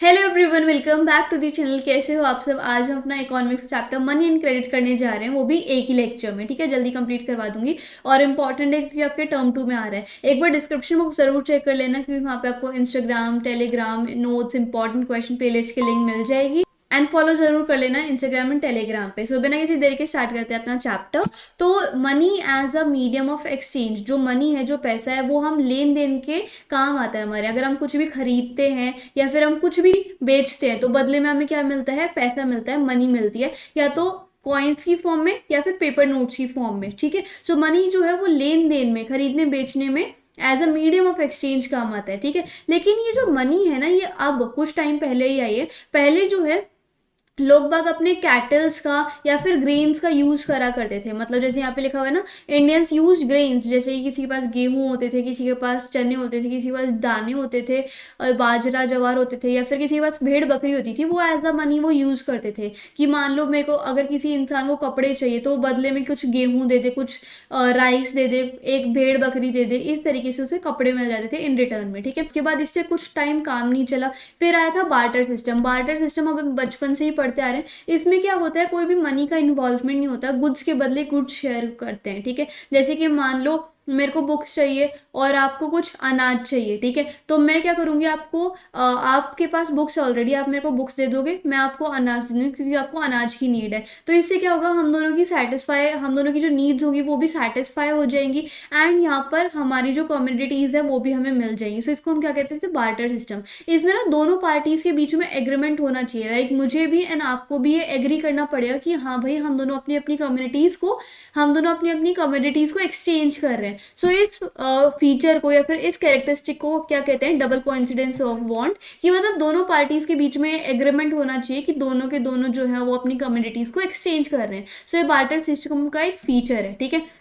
Hello everyone, welcome back to the channel. कैसे हो आप सब। आज हम अपना economics chapter money and credit करने जा रहे हैं, वो भी एक ही लेक्चर में। ठीक है, जल्दी कंप्लीट करवा दूंगी। और इंपॉर्टेंट है क्योंकि आपके टर्म 2 में आ रहा है। एक बार डिस्क्रिप्शन बॉक्स जरूर चेक कर लेना, क्योंकि वहाँ पे आपको Instagram, Telegram, notes, important question playlist की लिंक मिल जाएगी। एंड फॉलो जरूर कर लेना इंस्टाग्राम एंड टेलीग्राम पे। सो बिना किसी देरी के स्टार्ट करते हैं अपना चैप्टर। तो money as a medium of exchange, जो मनी है, जो पैसा है, वो हम लेन देन के काम आता है हमारे। अगर हम कुछ भी खरीदते हैं या फिर हम कुछ भी बेचते हैं तो बदले में हमें क्या मिलता है? पैसा मिलता है, मनी मिलती है, या तो कॉइन्स की फॉर्म में या फिर पेपर नोट्स की फॉर्म में। ठीक है, सो मनी जो है वो लेन देन में, खरीदने बेचने में as a medium of exchange काम आता है। ठीक है, लेकिन ये जो मनी है ना, ये अब कुछ टाइम पहले ही आई है। पहले जो है लोग बाग अपने कैटल्स का या फिर ग्रेन्स का यूज करा करते थे। मतलब जैसे यहाँ पे लिखा हुआ है ना, इंडियंस यूज ग्रेन्स। जैसे कि किसी के पास गेहूं होते थे, किसी के पास चने होते थे, किसी के पास दाने होते थे, और बाजरा जवार होते थे, या फिर किसी के पास भेड़ बकरी होती थी, वो एज अ मनी वो यूज करते थे। कि मान लो मेरे को अगर किसी इंसान को कपड़े चाहिए तो बदले में कुछ गेहूं दे दे, कुछ राइस दे दे, एक भेड़ बकरी दे दे, इस तरीके से उसे कपड़े मिल जाते थे इन रिटर्न में। ठीक है, उसके बाद इससे कुछ टाइम काम नहीं चला, फिर आया था बार्टर सिस्टम। बार्टर सिस्टम अब बचपन से ही पढ़ते आ रहे हैं। इसमें क्या होता है, कोई भी मनी का इन्वॉल्वमेंट नहीं होता, गुड्स के बदले गुड्स शेयर करते हैं। ठीक है, जैसे कि मान लो मेरे को बुक्स चाहिए और आपको कुछ अनाज चाहिए। ठीक है, तो मैं क्या करूंगी, आपको आपके पास बुक्स ऑलरेडी, आप मेरे को बुक्स दे दोगे, मैं आपको अनाज दे दूंगी, क्योंकि आपको अनाज की नीड है। तो इससे क्या होगा, हम दोनों की जो नीड्स होगी वो भी सेटिस्फाई हो जाएंगी। एंड यहाँ पर हमारी जो कम्युनिटीज है वो भी हमें मिल जाएंगी। सो इसको हम क्या कहते थे? Barter system. इसमें ना दोनों पार्टीज के बीच में एग्रीमेंट होना चाहिए। लाइक मुझे भी एंड आपको भी ये एग्री करना पड़ेगा कि हाँ भाई, हम दोनों अपनी अपनी कम्युनिटीज को एक्सचेंज कर रहे हैं। सो इस फीचर को या फिर इस कैरेक्टरिस्टिक को क्या कहते हैं? Double coincidence of bond. कि मतलब दोनों पार्टीज के बीच में एग्रीमेंट होना चाहिए कि दोनों के दोनों जो है वो अपनी कम्युनिटीज को एक्सचेंज कर रहे हैं। सो ये बार्टर सिस्टम का एक फीचर है। ठीक है,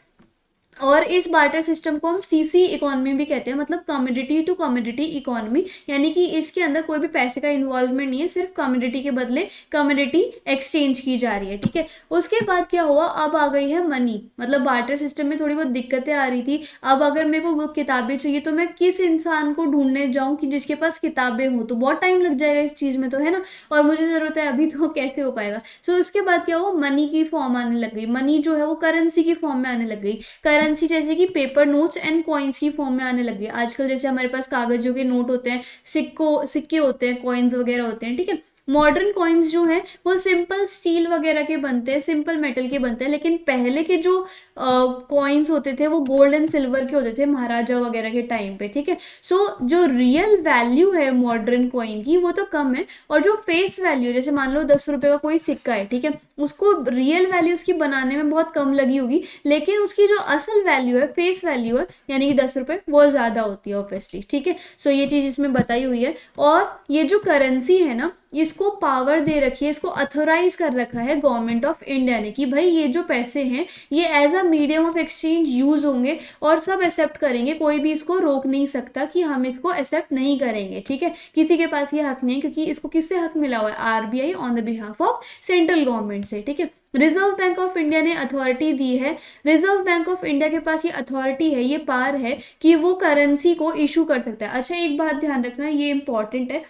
और इस बार्टर सिस्टम को हम सीसी इकोनॉमी भी कहते हैं, मतलब कम्योडिटी टू कम्योडिटी इकोनॉमी। यानी कि इसके अंदर कोई भी पैसे का इन्वॉल्वमेंट नहीं है, सिर्फ कम्योडिटी के बदले कम्योडिटी एक्सचेंज की जा रही है। ठीक है, उसके बाद क्या हुआ, अब आ गई है मनी। मतलब बार्टर सिस्टम में थोड़ी बहुत दिक्कतें आ रही थी। अब अगर मेरे को वो किताबें चाहिए तो मैं किस इंसान को ढूंढने जाऊं कि जिसके पास किताबें हो? तो बहुत टाइम लग जाएगा इस चीज में, तो है ना। और मुझे जरूरत है अभी, तो कैसे हो पाएगा? सो उसके बाद क्या हुआ, मनी की फॉर्म आने लग गई। मनी जो है वो करेंसी की फॉर्म में आने लग गई। करेंसी जैसे कि पेपर नोट्स एंड कॉइन्स की फॉर्म में आने लगी है। आजकल जैसे हमारे पास कागजों के नोट होते हैं, सिक्के होते हैं, कॉइन्स वगैरह होते हैं। ठीक है, मॉडर्न कॉइन्स जो हैं वो सिंपल स्टील वगैरह के बनते हैं, सिंपल मेटल के बनते हैं। लेकिन पहले के जो कॉइन्स होते थे वो गोल्ड एंड सिल्वर के होते थे, महाराजा वगैरह के टाइम पे। ठीक है, सो जो रियल वैल्यू है मॉडर्न कॉइन की वो तो कम है, और जो फेस वैल्यू, जैसे मान लो 10 रुपए का कोई सिक्का है, ठीक है, उसको रियल वैल्यू उसकी बनाने में बहुत कम लगी होगी, लेकिन उसकी जो असल वैल्यू है, फेस वैल्यू है, यानी कि 10 रुपए, वो ज़्यादा होती है ऑब्वियसली। ठीक है, सो ये चीज़ इसमें बताई हुई है। और ये जो करेंसी है ना, इसको पावर दे रखी है, इसको अथोराइज कर रखा है गवर्नमेंट ऑफ इंडिया ने, कि भाई ये जो पैसे हैं ये as a medium of exchange use होंगे और सब एक्सेप्ट करेंगे। कोई भी इसको रोक नहीं सकता कि हम इसको एक्सेप्ट नहीं करेंगे। ठीक है, किसी के पास ये हक नहीं है, क्योंकि इसको किससे हक मिला हुआ है? RBI on the behalf of central government से। ठीक है, रिजर्व बैंक ऑफ इंडिया ने अथॉरिटी दी है। रिजर्व बैंक ऑफ इंडिया के पास ये अथॉरिटी है, ये पावर है कि वो करेंसी को इशू कर सकता है। अच्छा, एक बात ध्यान रखना, ये इंपॉर्टेंट है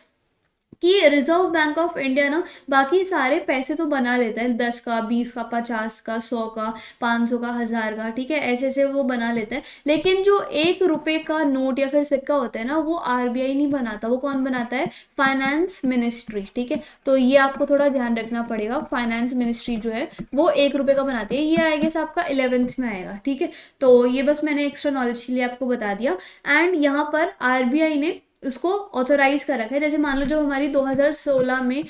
कि रिजर्व बैंक ऑफ इंडिया ना बाकी सारे पैसे तो बना लेता है, 10 का, 20 का, 50 का, 100 का, 500 का, 1000 का। ठीक है, ऐसे ऐसे वो बना लेता है। लेकिन जो 1 रुपए का नोट या फिर सिक्का होता है ना, वो आरबीआई नहीं बनाता। वो कौन बनाता है? Finance ministry. ठीक है, तो ये आपको थोड़ा ध्यान रखना पड़ेगा। फाइनेंस मिनिस्ट्री जो है वो 1 रुपए का बनाती है। ये आएगा आपका 11th में आएगा। ठीक है, तो ये बस मैंने एक्स्ट्रा नॉलेज के लिए आपको बता दिया। एंड यहाँ पर आरबीआई ने उसको ऑथोराइज कर रखा है। जैसे मान लो जब हमारी 2016 में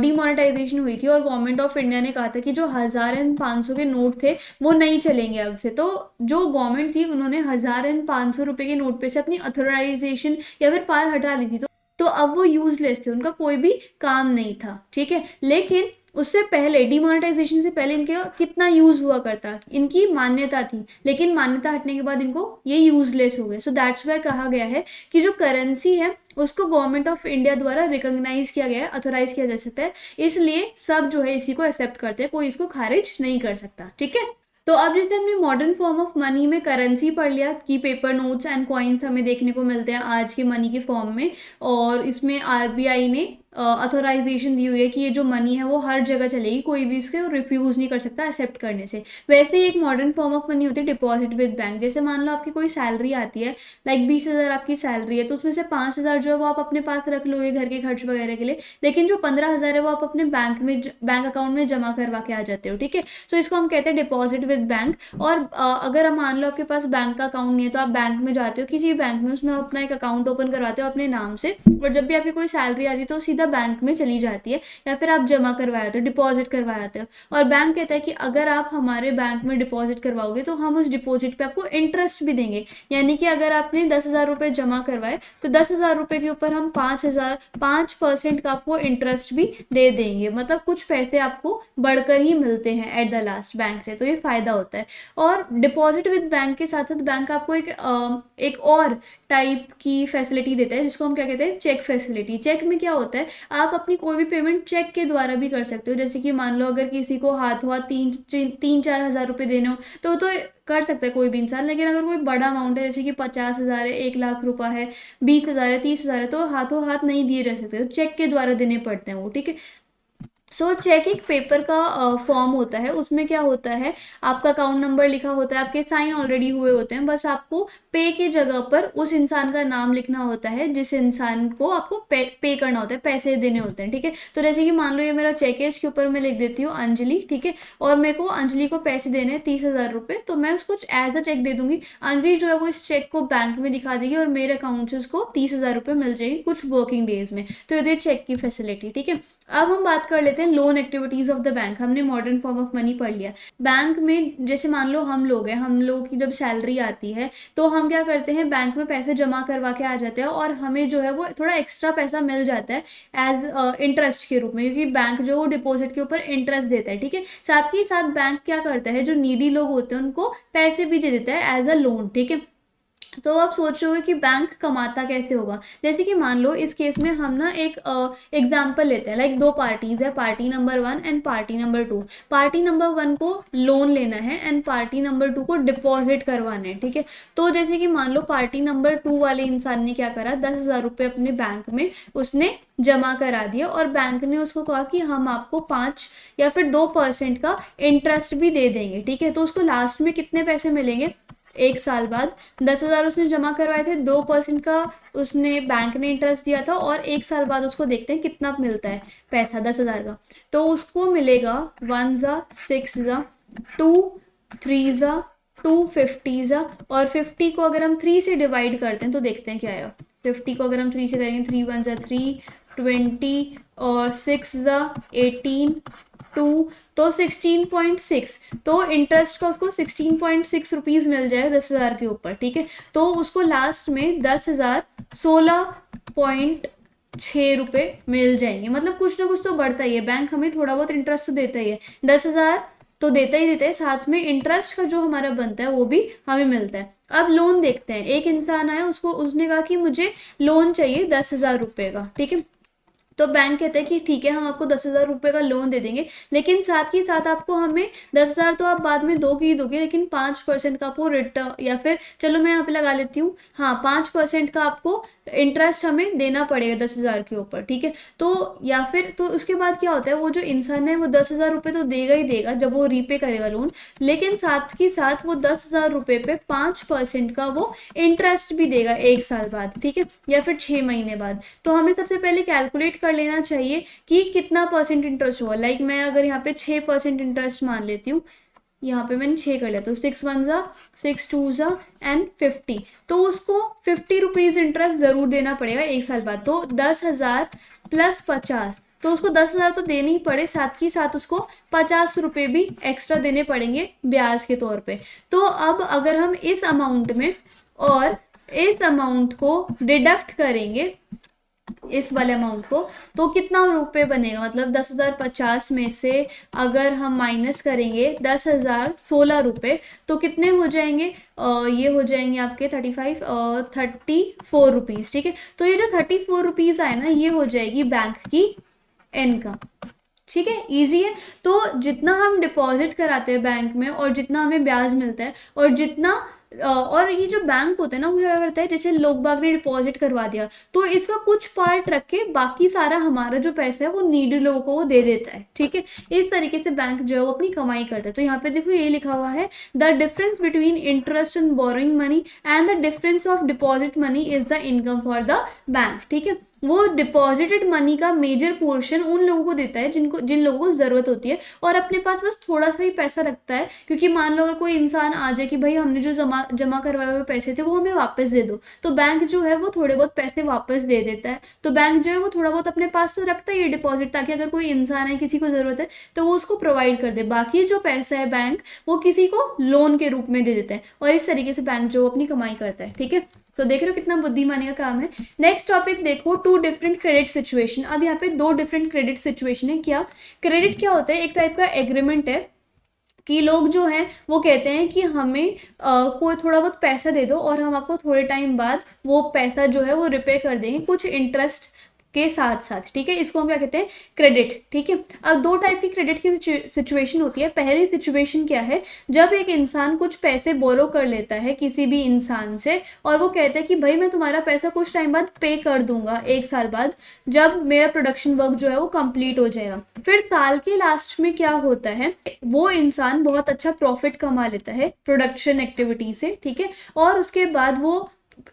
डीमोनेटाइजेशन हुई थी और गवर्नमेंट ऑफ इंडिया ने कहा था कि जो 1000 एंड 500 के नोट थे वो नहीं चलेंगे अब से, तो जो गवर्नमेंट थी उन्होंने 1000 एंड 500 रुपए के नोट पे से अपनी ऑथोराइजेशन या फिर पार हटा ली थी। तो अब वो यूजलेस थे, उनका कोई भी काम नहीं था। ठीक है, लेकिन उससे पहले, डिमोनेटाइजेशन से पहले इनके कितना यूज हुआ करता, इनकी मान्यता थी, लेकिन मान्यता हटने के बाद इनको ये यूजलेस हो गए। सो दैट्स वाई कहा गया है कि जो करेंसी है उसको गवर्नमेंट ऑफ इंडिया द्वारा रिकॉग्नाइज किया गया है, अथोराइज किया जा सकता है। इसलिए सब जो है इसी को एक्सेप्ट करते हैं, कोई इसको खारिज नहीं कर सकता। ठीक है, तो अब जैसे हमने मॉडर्न फॉर्म ऑफ मनी में करेंसी पढ़ लिया कि पेपर नोट्स एंड कॉइन्स हमें देखने को मिलते हैं आज के मनी के फॉर्म में, और इसमें आरबीआई ने अथोराइजेशन दी हुई है कि ये जो मनी है वो हर जगह चलेगी, कोई भी इसको रिफ्यूज़ नहीं कर सकता एक्सेप्ट करने से। वैसे ही एक मॉडर्न फॉर्म ऑफ मनी होती है डिपॉजिट विद बैंक। जैसे मान लो आपकी कोई सैलरी आती है, लाइक 20,000 आपकी सैलरी है, तो उसमें से 5,000 जो है वो आप अपने पास रख लोगे घर के खर्च वगैरह के लिए, लेकिन जो 15,000 है वो आप अपने बैंक अकाउंट में जमा करवा के आ जाते हो, ठीक है। सो इसको हम कहते हैं डिपॉजिट विद बैंक। और अगर हम मान लो आपके पास बैंक का अकाउंट नहीं है, तो आप बैंक में जाते हो किसी बैंक में, उसमें अपना एक अकाउंट ओपन करवाते हो अपने नाम से, और जब भी आपकी कोई सैलरी आती है तो सीधा बैंक में चली जाती है, या फिर आप जमा करवाते हो, डिपॉजिट करवाते हो। और बैंक कहता है कि अगर आप हमारे बैंक में डिपॉजिट करवाओगे तो हम उस डिपॉजिट पे आपको इंटरेस्ट भी देंगे। यानी कि अगर आपने 10,000 रुपये जमा करवाए तो 10,000 रुपये के ऊपर हम 5% का आपको इंटरेस्ट भी दे देंगे। मतलब कुछ पैसे आपको बढ़कर ही मिलते हैं एट द लास्ट बैंक से, तो ये फायदा होता है। और डिपॉजिट विद बैंक के साथ साथ बैंक आपको एक और टाइप की फैसिलिटी देता है, जिसको हम क्या कहते हैं, चेक फैसिलिटी। चेक में क्या होता है, आप अपनी कोई भी पेमेंट चेक के द्वारा भी कर सकते हो। जैसे कि मान लो अगर किसी को हाथों हाथ 3-4 हज़ार रुपये देने हो तो कर सकता है कोई भी इंसान। लेकिन अगर कोई बड़ा अमाउंट है, जैसे कि 50,000 है, 1 लाख रुपया है, 20,000 है, 30,000 है, तो हाथों हाथ नहीं दिए जा सकते, तो चेक के द्वारा देने पड़ते हैं वो, ठीक है। सो चेक एक पेपर का फॉर्म होता है, उसमें क्या होता है, आपका अकाउंट नंबर लिखा होता है, आपके साइन ऑलरेडी हुए होते हैं, बस आपको पे की जगह पर उस इंसान का नाम लिखना होता है जिस इंसान को आपको पे करना होता है, पैसे देने होते हैं, ठीक है। तो जैसे कि मान लो ये मेरा चेक है, इसके ऊपर मैं लिख देती हूँ अंजलि, ठीक है, और मेरे को अंजलि को पैसे देने हैं 30,000 रुपये, तो मैं उसको एज अ चेक दे दूंगी। अंजलि जो है वो इस चेक को बैंक में दिखा देगी और मेरे अकाउंट से उसको 30,000 रुपये मिल जाएगी कुछ वर्किंग डेज में। तो ये चेक की फैसिलिटी, ठीक है। अब हम बात कर लेते हैं loan activities of the bank. हमने मॉडर्न फॉर्म ऑफ मनी पढ़ लिया। बैंक में जैसे मान लो हम लोग हैं, हम लोग की जब सैलरी आती है तो हम क्या करते हैं, बैंक में पैसे जमा करवा के आ जाते हैं, और हमें जो है वो थोड़ा एक्स्ट्रा पैसा मिल जाता है एज इंटरेस्ट के रूप में, क्योंकि बैंक जो वो डिपॉजिट के ऊपर इंटरेस्ट देता है, ठीक है। साथ ही साथ बैंक क्या करता है, जो नीडी लोग होते हैं उनको पैसे भी दे देता है एज अ लोन, ठीक है। तो आप सोच रहे हो कि बैंक कमाता कैसे होगा। जैसे कि मान लो इस केस में हम ना एक एग्जाम्पल लेते हैं, लाइक 2 पार्टीज है, party number 1 and party number 2। Party number 1 को लोन लेना है एंड पार्टी नंबर 2 को डिपॉजिट करवाना है, ठीक है। तो जैसे कि मान लो पार्टी नंबर 2 वाले इंसान ने क्या करा, 10,000 रुपये अपने बैंक में उसने जमा करा दिया, और बैंक ने उसको कहा कि हम आपको 5 या फिर 2% का इंटरेस्ट भी दे देंगे, ठीक है। तो उसको लास्ट में कितने पैसे मिलेंगे, 1 साल बाद 10,000 उसने जमा करवाए थे, 2% का उसने बैंक ने इंटरेस्ट दिया था, और 1 साल बाद उसको देखते हैं कितना मिलता है पैसा 10,000 का। तो उसको मिलेगा 1 ज़ा 6 ज़ा 2 3 ज़ा 2 50 ज़ा, और 50 को अगर हम 3 से डिवाइड करते हैं तो देखते हैं क्या आएगा। 50 को अगर हम 3 से करेंगे, 3 1 ज़ा 3 20, और 6 ज़ा 18 2, तो 16.6। तो इंटरेस्ट का उसको 16.6 रुपीज़ मिल जाए 10,000 के ऊपर, ठीक है। तो उसको लास्ट में 10,000 16.6 रुपये मिल जाएंगे। मतलब कुछ ना कुछ तो बढ़ता ही है, बैंक हमें थोड़ा बहुत इंटरेस्ट तो देता ही है, 10,000 तो देता ही देता है, साथ में इंटरेस्ट का जो हमारा बनता है वो भी हमें मिलता है। अब लोन देखते हैं। एक इंसान आया, उसने कहा कि मुझे लोन चाहिए 10,000 रुपये का, ठीक है। तो बैंक कहता है कि ठीक है, हम आपको 10,000 रुपये का लोन दे देंगे, लेकिन साथ ही साथ आपको हमें 10,000 तो आप बाद में दोगे ही दोगे, लेकिन 5% का आपको रिटर्न, या फिर चलो मैं यहाँ पे लगा लेती हूँ, हाँ 5% का आपको इंटरेस्ट हमें देना पड़ेगा 10,000 के ऊपर, ठीक है। तो या फिर तो उसके बाद क्या होता है, वो जो इंसान है वो 10,000 रुपये तो देगा ही देगा जब वो रीपे करेगा लोन, लेकिन साथ ही साथ वो 10,000 रुपये पे 5% का वो इंटरेस्ट भी देगा 1 साल बाद, ठीक है, या फिर 6 महीने बाद। तो हमें सबसे पहले कैलकुलेट कर लेना चाहिए कि कितना परसेंट इंटरेस्ट होगा। लाइक मैं अगर यहाँ पे 6% इंटरेस्ट मान लेती हूँ, यहाँ पे मैंने 6 कर लिया, तो 6 1 ज़ा 6 2 ज़ा एंड 50, तो उसको 50 रुपीज़ इंटरेस्ट ज़रूर देना पड़ेगा 1 साल बाद। तो 10,000 प्लस 50, तो उसको 10,000 तो देने ही पड़े, साथ ही साथ उसको 50 रुपये भी एक्स्ट्रा देने पड़ेंगे ब्याज के तौर पे। तो अब अगर हम इस अमाउंट में और इस अमाउंट को डिडक्ट करेंगे, इस वाले अमाउंट को, तो कितना रुपए बनेगा, मतलब 10,050 में से अगर हम माइनस करेंगे 10,016 रुपये, तो कितने हो जाएंगे, ये हो जाएंगे आपके 34 रुपीज़, ठीक है। तो ये जो 34 रुपीज़ आए ना, ये हो जाएगी बैंक की इनकम, ठीक है। इजी है। तो जितना हम डिपॉजिट कराते हैं बैंक में और जितना हमें ब्याज मिलता है और जितना और ये जो बैंक होता है ना वो क्या करता है, जैसे लोग बाग ने डिपॉजिट करवा दिया तो इसका कुछ पार्ट रख के बाकी सारा हमारा जो पैसा है वो नीडी लोगों को वो दे देता है, ठीक है। इस तरीके से बैंक जो है वो अपनी कमाई करता है। तो यहाँ पे देखो ये लिखा हुआ है, the difference between interest on borrowing money and the difference of deposit money is the income for the bank, ठीक है। वो डिपॉजिटेड मनी का मेजर पोर्शन उन लोगों को देता है जिन लोगों को ज़रूरत होती है, और अपने पास बस थोड़ा सा ही पैसा रखता है, क्योंकि मान लो अगर कोई इंसान आ जाए कि भाई हमने जो जमा करवाए हुए पैसे थे वो हमें वापस दे दो, तो बैंक जो है वो थोड़े बहुत पैसे वापस दे देता है। तो बैंक जो है वो थोड़ा बहुत अपने पास तो रखता ही है डिपॉजिट, ताकि अगर कोई इंसान है किसी को ज़रूरत है तो वो उसको प्रोवाइड कर दे। बाकी जो पैसा है बैंक वो किसी को लोन के रूप में दे देता है, और इस तरीके से बैंक जो अपनी कमाई करता है, ठीक है। तो देख रहे हो कितना बुद्धिमानी का काम है। नेक्स्ट टॉपिक देखो, टू डिफरेंट क्रेडिट सिचुएशन। अब यहाँ पे दो डिफरेंट क्रेडिट सिचुएशन है। क्या क्रेडिट क्या होता है, एक टाइप का एग्रीमेंट है कि लोग जो हैं वो कहते हैं कि हमें कोई थोड़ा बहुत पैसा दे दो और हम आपको थोड़े टाइम बाद वो पैसा जो है वो रिपे कर देंगे कुछ इंटरेस्ट के साथ साथ, ठीक है। इसको हम क्या कहते हैं, क्रेडिट, ठीक है। अब दो टाइप की क्रेडिट की सिचुएशन होती है। पहली सिचुएशन क्या है, जब एक इंसान कुछ पैसे बोरो कर लेता है किसी भी इंसान से और वो कहता है कि भाई मैं तुम्हारा पैसा कुछ टाइम बाद पे कर दूंगा, 1 साल बाद, जब मेरा प्रोडक्शन वर्क जो है वो कंप्लीट हो जाएगा। फिर साल के लास्ट में क्या होता है, वो इंसान बहुत अच्छा प्रॉफिट कमा लेता है प्रोडक्शन एक्टिविटी से, ठीक है। और उसके बाद वो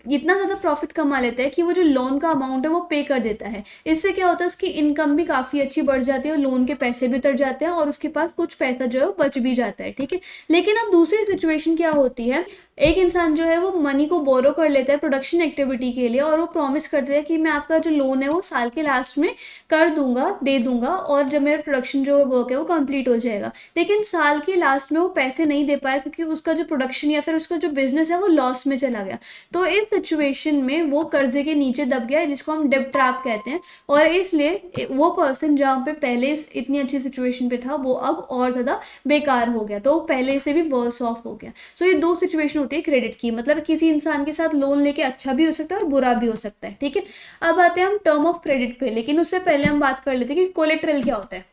इतना ज़्यादा प्रॉफिट कमा लेता है कि वो जो लोन का अमाउंट है वो पे कर देता है। इससे क्या होता है, उसकी इनकम भी काफ़ी अच्छी बढ़ जाती है और लोन के पैसे भी उतर जाते हैं और उसके पास कुछ पैसा जो है वो बच भी जाता है, ठीक है। लेकिन अब दूसरी सिचुएशन क्या होती है, एक इंसान जो है वो मनी को बोरो कर लेता है प्रोडक्शन एक्टिविटी के लिए और वो प्रॉमिस करता है कि मैं आपका जो लोन है वो साल के लास्ट में कर दूंगा, दे दूंगा, और जब मेरा प्रोडक्शन जो वर्क है वो कंप्लीट हो जाएगा। लेकिन साल के लास्ट में वो पैसे नहीं दे पाया क्योंकि उसका जो प्रोडक्शन या फिर उसका जो बिजनेस है वो लॉस में चला गया। तो इस सिचुएशन में वो कर्जे के नीचे दब गया है, जिसको हम डेब्ट ट्रैप कहते हैं। और इसलिए वो पर्सन जहाँ पे पहले इतनी अच्छी सिचुएशन पे था वो अब और ज़्यादा बेकार हो गया, तो पहले से भी वर्स ऑफ हो गया। सो ये दो सिचुएशन होती है क्रेडिट की, मतलब किसी इंसान के साथ लोन लेके अच्छा भी हो सकता है और बुरा भी हो सकता है, ठीक है। अब आते हैं हम टर्म ऑफ क्रेडिट पे, लेकिन उससे पहले हम बात कर लेते हैं कि कोलेट्रल क्या होता है।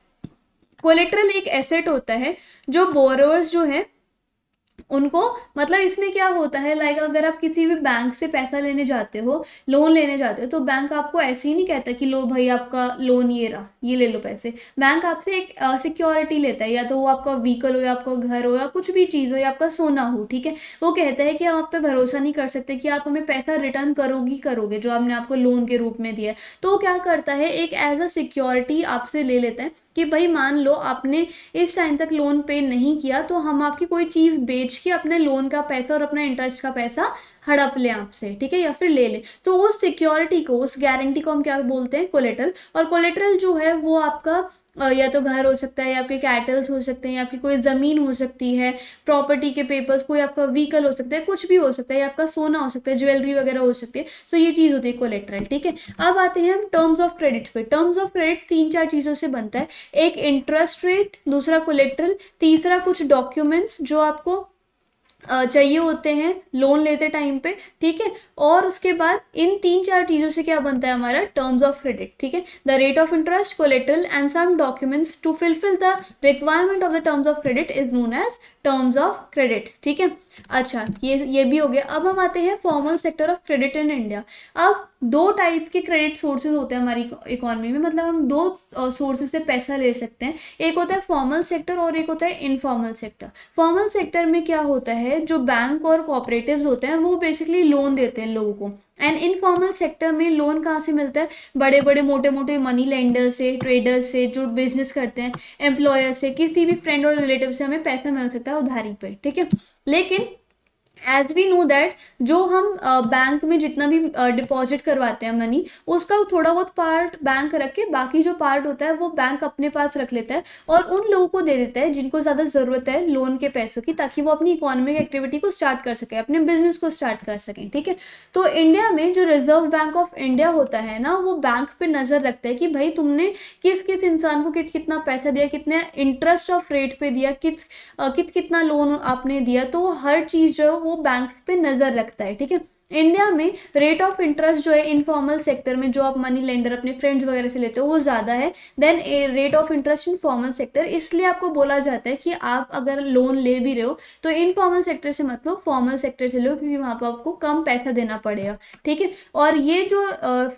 कोलेट्रल एक एसेट होता है जो बोरोवर्स जो है उनको, मतलब इसमें क्या होता है, लाइक अगर आप किसी भी बैंक से पैसा लेने जाते हो, लोन लेने जाते हो, तो बैंक आपको ऐसे ही नहीं कहता कि लो भाई आपका लोन ये रहा, ये ले लो पैसे। बैंक आपसे एक सिक्योरिटी लेता है, या तो वो आपका व्हीकल हो या आपका घर हो या कुछ भी चीज़ हो या आपका सोना हो, ठीक है। वो कहता है कि हम आप पे भरोसा नहीं कर सकते कि आप हमें पैसा रिटर्न करोगे जो आपने आपको लोन के रूप में दिया है। तो वो क्या करता है, एक एज अ सिक्योरिटी आपसे ले लेता है कि भाई मान लो आपने इस टाइम तक लोन पे नहीं किया तो हम आपकी कोई चीज़ बेच के अपने लोन का पैसा और अपना इंटरेस्ट का पैसा हड़प लें आपसे, ठीक है, या फिर ले लें। तो उस सिक्योरिटी को, उस गारंटी को हम क्या बोलते हैं, कोलेटरल। और कोलेटरल जो है वो आपका या तो घर हो सकता है, या आपके कैटल्स हो सकते हैं, या आपकी कोई ज़मीन हो सकती है, प्रॉपर्टी के पेपर्स, कोई आपका व्हीकल हो सकता है, कुछ भी हो सकता है, या आपका सोना हो सकता है, ज्वेलरी वगैरह हो सकती है। सो ये चीज़ होती है कोलेटरल, ठीक है। अब आते हैं हम टर्म्स ऑफ क्रेडिट पे। टर्म्स ऑफ क्रेडिट 3-4 चीज़ों से बनता है, एक इंटरेस्ट रेट, दूसरा कोलेटरल, तीसरा कुछ डॉक्यूमेंट्स जो आपको चाहिए होते हैं लोन लेते टाइम पे, ठीक है। और उसके बाद इन 3-4 चीज़ों से क्या बनता है हमारा टर्म्स ऑफ क्रेडिट, ठीक है। The rate of interest, collateral and some documents to fulfil the requirement of the terms of credit is known as terms of credit, ठीक है। अच्छा, ये भी हो गया। अब हम आते हैं formal sector of credit in India. अब दो टाइप के क्रेडिट सोर्सेज होते हैं हमारी इकोनॉमी में, मतलब हम दो सोर्सेज से पैसा ले सकते हैं। एक होता है फॉर्मल सेक्टर और एक होता है इनफॉर्मल सेक्टर। फॉर्मल सेक्टर में क्या होता है, जो बैंक और कोऑपरेटिव्स होते हैं वो बेसिकली लोन देते हैं लोगों को। एंड इनफॉर्मल सेक्टर में लोन कहाँ से मिलता है, बड़े बड़े मोटे मोटे मनी लेंडर से, ट्रेडर्स से जो बिजनेस करते हैं, एम्प्लॉयर से, किसी भी फ्रेंड और रिलेटिव से हमें पैसा मिल सकता है उधारी पे, ठीक है। लेकिन एज वी नो दैट जो हम बैंक में जितना भी डिपॉजिट करवाते हैं मनी, उसका थोड़ा बहुत पार्ट बैंक रख के बाकी जो पार्ट होता है वो बैंक अपने पास रख लेता है और उन लोगों को दे देता है जिनको ज़्यादा ज़रूरत है लोन के पैसों की, ताकि वो अपनी इकोनॉमिक एक्टिविटी को स्टार्ट कर सकें, अपने बिजनेस को स्टार्ट कर सकें, ठीक है। तो इंडिया में जो रिजर्व बैंक ऑफ इंडिया होता है ना, वो बैंक पे नज़र रखता है कि भाई तुमने किस किस इंसान को कितना पैसा दिया, कितने इंटरेस्ट ऑफ रेट पे दिया, कितना लोन आपने दिया। तो हर चीज़ जो है वो बैंक पे नज़र रखता है, ठीक है। इंडिया में रेट ऑफ इंटरेस्ट जो है इनफॉर्मल सेक्टर में, जो आप मनी लेंडर अपने फ्रेंड्स वगैरह से लेते हो, वो ज़्यादा है then rate of interest in formal sector. इसलिए आपको बोला जाता है कि आप अगर लोन ले भी रहे हो तो इनफॉर्मल सेक्टर से मत लो, फॉर्मल सेक्टर से लो, क्योंकि वहाँ पर आपको कम पैसा देना पड़ेगा, ठीक है। और ये जो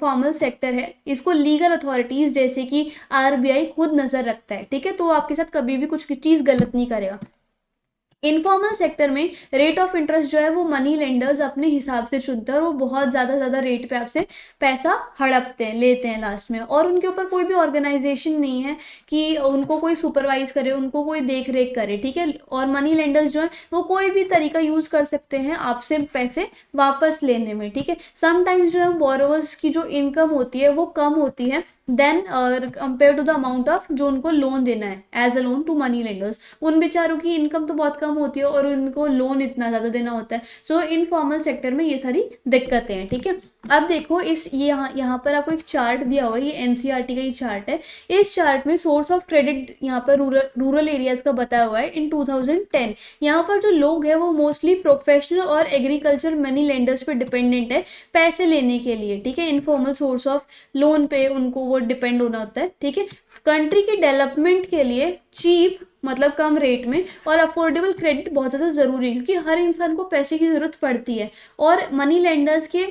फॉर्मल सेक्टर है इसको लीगल अथॉरिटीज़ जैसे कि आरबीआई खुद नज़र रखता है, ठीक है, तो आपके साथ कभी भी कुछ चीज़ गलत नहीं करेगा। इनफॉर्मल सेक्टर में रेट ऑफ इंटरेस्ट जो है वो मनी लेंडर्स अपने हिसाब से चुनते हैं और वो बहुत ज़्यादा रेट पे आपसे पैसा हड़पते हैं, लेते हैं लास्ट में, और उनके ऊपर कोई भी ऑर्गेनाइजेशन नहीं है कि उनको कोई सुपरवाइज करे, उनको कोई देख रेख करे, ठीक है। और मनी लेंडर्स जो है वो कोई भी तरीका यूज़ कर सकते हैं आपसे पैसे वापस लेने में, ठीक है। समटाइम्स जो है बोरोवर्स की जो इनकम होती है वो कम होती है then compare to the amount of जो उनको लोन देना है as a loan to money lenders. उन बेचारों की इनकम तो बहुत कम होती है और उनको लोन इतना ज़्यादा देना होता है। सो इनफॉर्मल सेक्टर में ये सारी दिक्कतें हैं, ठीक है। अब देखो इस यहाँ पर आपको एक चार्ट दिया हुआ है, ये एनसीईआरटी का ही चार्ट है। इस चार्ट में सोर्स ऑफ क्रेडिट यहाँ पर रूरल एरियाज का बताया हुआ है इन 2010। यहाँ पर जो लोग हैं वो मोस्टली प्रोफेशनल और एग्रीकल्चर मनी लेंडर्स पे डिपेंडेंट है पैसे लेने के लिए, ठीक है। इनफॉर्मल सोर्स ऑफ लोन पे उनको वो डिपेंड होना होता है, ठीक है। कंट्री के डेवलपमेंट के लिए चीप मतलब कम रेट में और अफोर्डेबल क्रेडिट बहुत ज़्यादा ज़रूरी है, क्योंकि हर इंसान को पैसे की ज़रूरत पड़ती है और मनी लेंडर्स के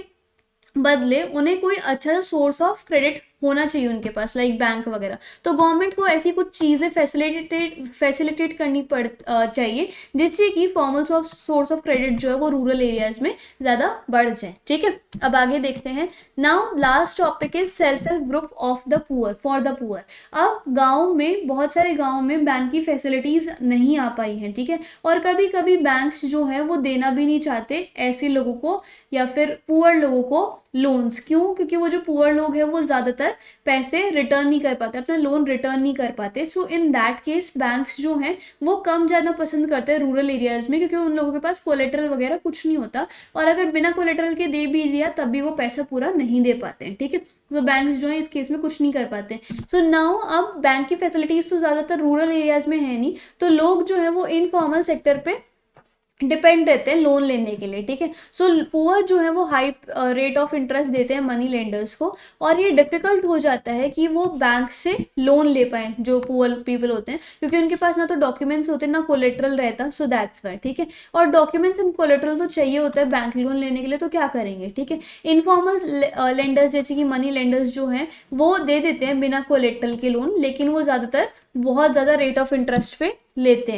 बदले उन्हें कोई अच्छा सा सोर्स ऑफ क्रेडिट होना चाहिए उनके पास, लाइक बैंक वगैरह। तो गवर्नमेंट को ऐसी कुछ चीज़ें फैसिलिटेट करनी चाहिए जिससे कि फॉर्मल सोर्स ऑफ क्रेडिट जो है वो रूरल एरियाज में ज़्यादा बढ़ जाए, ठीक है। अब आगे देखते हैं। Now last topic is self help group of the poor, for the poor. अब गाँव में बहुत सारे गाँव में बैंक की फैसिलिटीज़ नहीं आ पाई हैं, ठीक है, और कभी कभी बैंक्स जो है वो देना भी नहीं चाहते ऐसे लोगों को या फिर पुअर लोगों को लोन्स। क्यों? क्योंकि वो जो पुअर लोग हैं वो ज़्यादातर पैसे रिटर्न नहीं कर पाते, अपना लोन रिटर्न नहीं कर पाते। सो इन दैट केस बैंक्स जो हैं वो कम जाना पसंद करते हैं रूरल एरियाज में, क्योंकि उन लोगों के पास कोलेटरल वगैरह कुछ नहीं होता, और अगर बिना कोलेटरल के दे भी दिया तब भी वो पैसा पूरा नहीं दे पाते हैं, ठीक है। तो बैंक्स जो है इस केस में कुछ नहीं कर पाते। सो नाउ अब बैंक की फैसिलिटीज़ तो ज़्यादातर रूरल एरियाज में है नहीं, तो लोग जो है वो इनफॉर्मल सेक्टर पे डिपेंड रहते हैं लोन लेने के लिए, ठीक है। सो पुअर जो है वो हाई रेट ऑफ इंटरेस्ट देते हैं मनी लेंडर्स को, और ये डिफिकल्ट हो जाता है कि वो बैंक से लोन ले पाए जो पुअर पीपल होते हैं, क्योंकि उनके पास ना तो डॉक्यूमेंट्स होते हैं ना कोलेट्रल रहता। सो दैट्स वाई, ठीक है। और डॉक्यूमेंट्स एंड कोलेट्रल तो चाहिए होता है बैंक लोन लेने के लिए, तो क्या करेंगे, ठीक है। इनफॉर्मल लेंडर्स जैसे कि मनी लेंडर्स जो हैं वो दे देते हैं बिना कोलेट्रल के लोन, लेकिन वो ज़्यादातर बहुत ज़्यादा रेट ऑफ इंटरेस्ट पे देते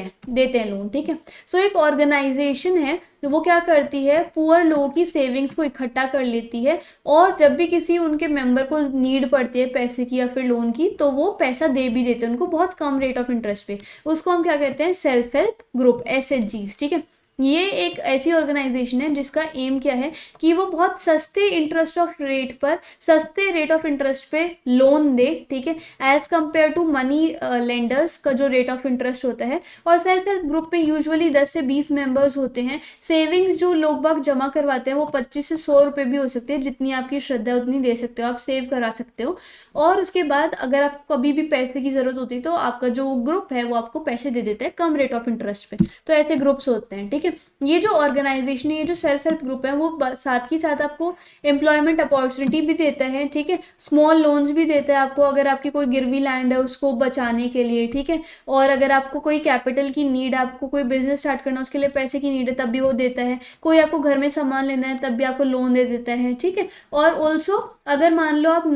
हैं लोन, ठीक है। सो एक ऑर्गेनाइजेशन है जो वो क्या करती है, पुअर लोगों की सेविंग्स को इकट्ठा कर लेती है, और जब भी किसी उनके मेंबर को नीड पड़ती है पैसे की या फिर लोन की तो वो पैसा दे भी देते हैं उनको बहुत कम रेट ऑफ इंटरेस्ट पे। उसको हम क्या कहते हैं, सेल्फ हेल्प ग्रुप, SHGs, ठीक है। ये एक ऐसी ऑर्गेनाइजेशन है जिसका एम क्या है कि वो बहुत सस्ते इंटरेस्ट ऑफ रेट पर, सस्ते रेट ऑफ इंटरेस्ट पे लोन दे, ठीक है, as compare to money lenders का जो रेट ऑफ इंटरेस्ट होता है। और सेल्फ हेल्प ग्रुप में यूजुअली 10 से 20 मेंबर्स होते हैं। सेविंग्स जो लोग बाग जमा करवाते हैं वो 25 से 100 रुपये भी हो सकते हैं, जितनी आपकी श्रद्धा है उतनी दे सकते हो, आप सेव करा सकते हो। और उसके बाद अगर आपको कभी भी पैसे की ज़रूरत होती है तो आपका जो ग्रुप है वो आपको पैसे दे देता है कम रेट ऑफ इंटरेस्ट पे। तो ऐसे ग्रुप्स होते हैं, ठीक है। ये जो ऑर्गेनाइजेशन है, ये जो सेल्फ हेल्प ग्रुप है, वो साथ ही साथ आपको एम्प्लॉयमेंट अपॉर्चुनिटी भी देता है, ठीक है। स्मॉल लोन्स भी देता है आपको, अगर आपकी कोई गिरवी लैंड है उसको बचाने के लिए, ठीक है। और अगर आपको कोई कैपिटल की नीड है, आपको कोई बिजनेस स्टार्ट करना है उसके लिए पैसे की नीड है तब भी वो देता है। कोई आपको घर में सामान लेना है तब भी आपको लोन दे देता है, ठीक है। और ऑल्सो अगर मान लो आप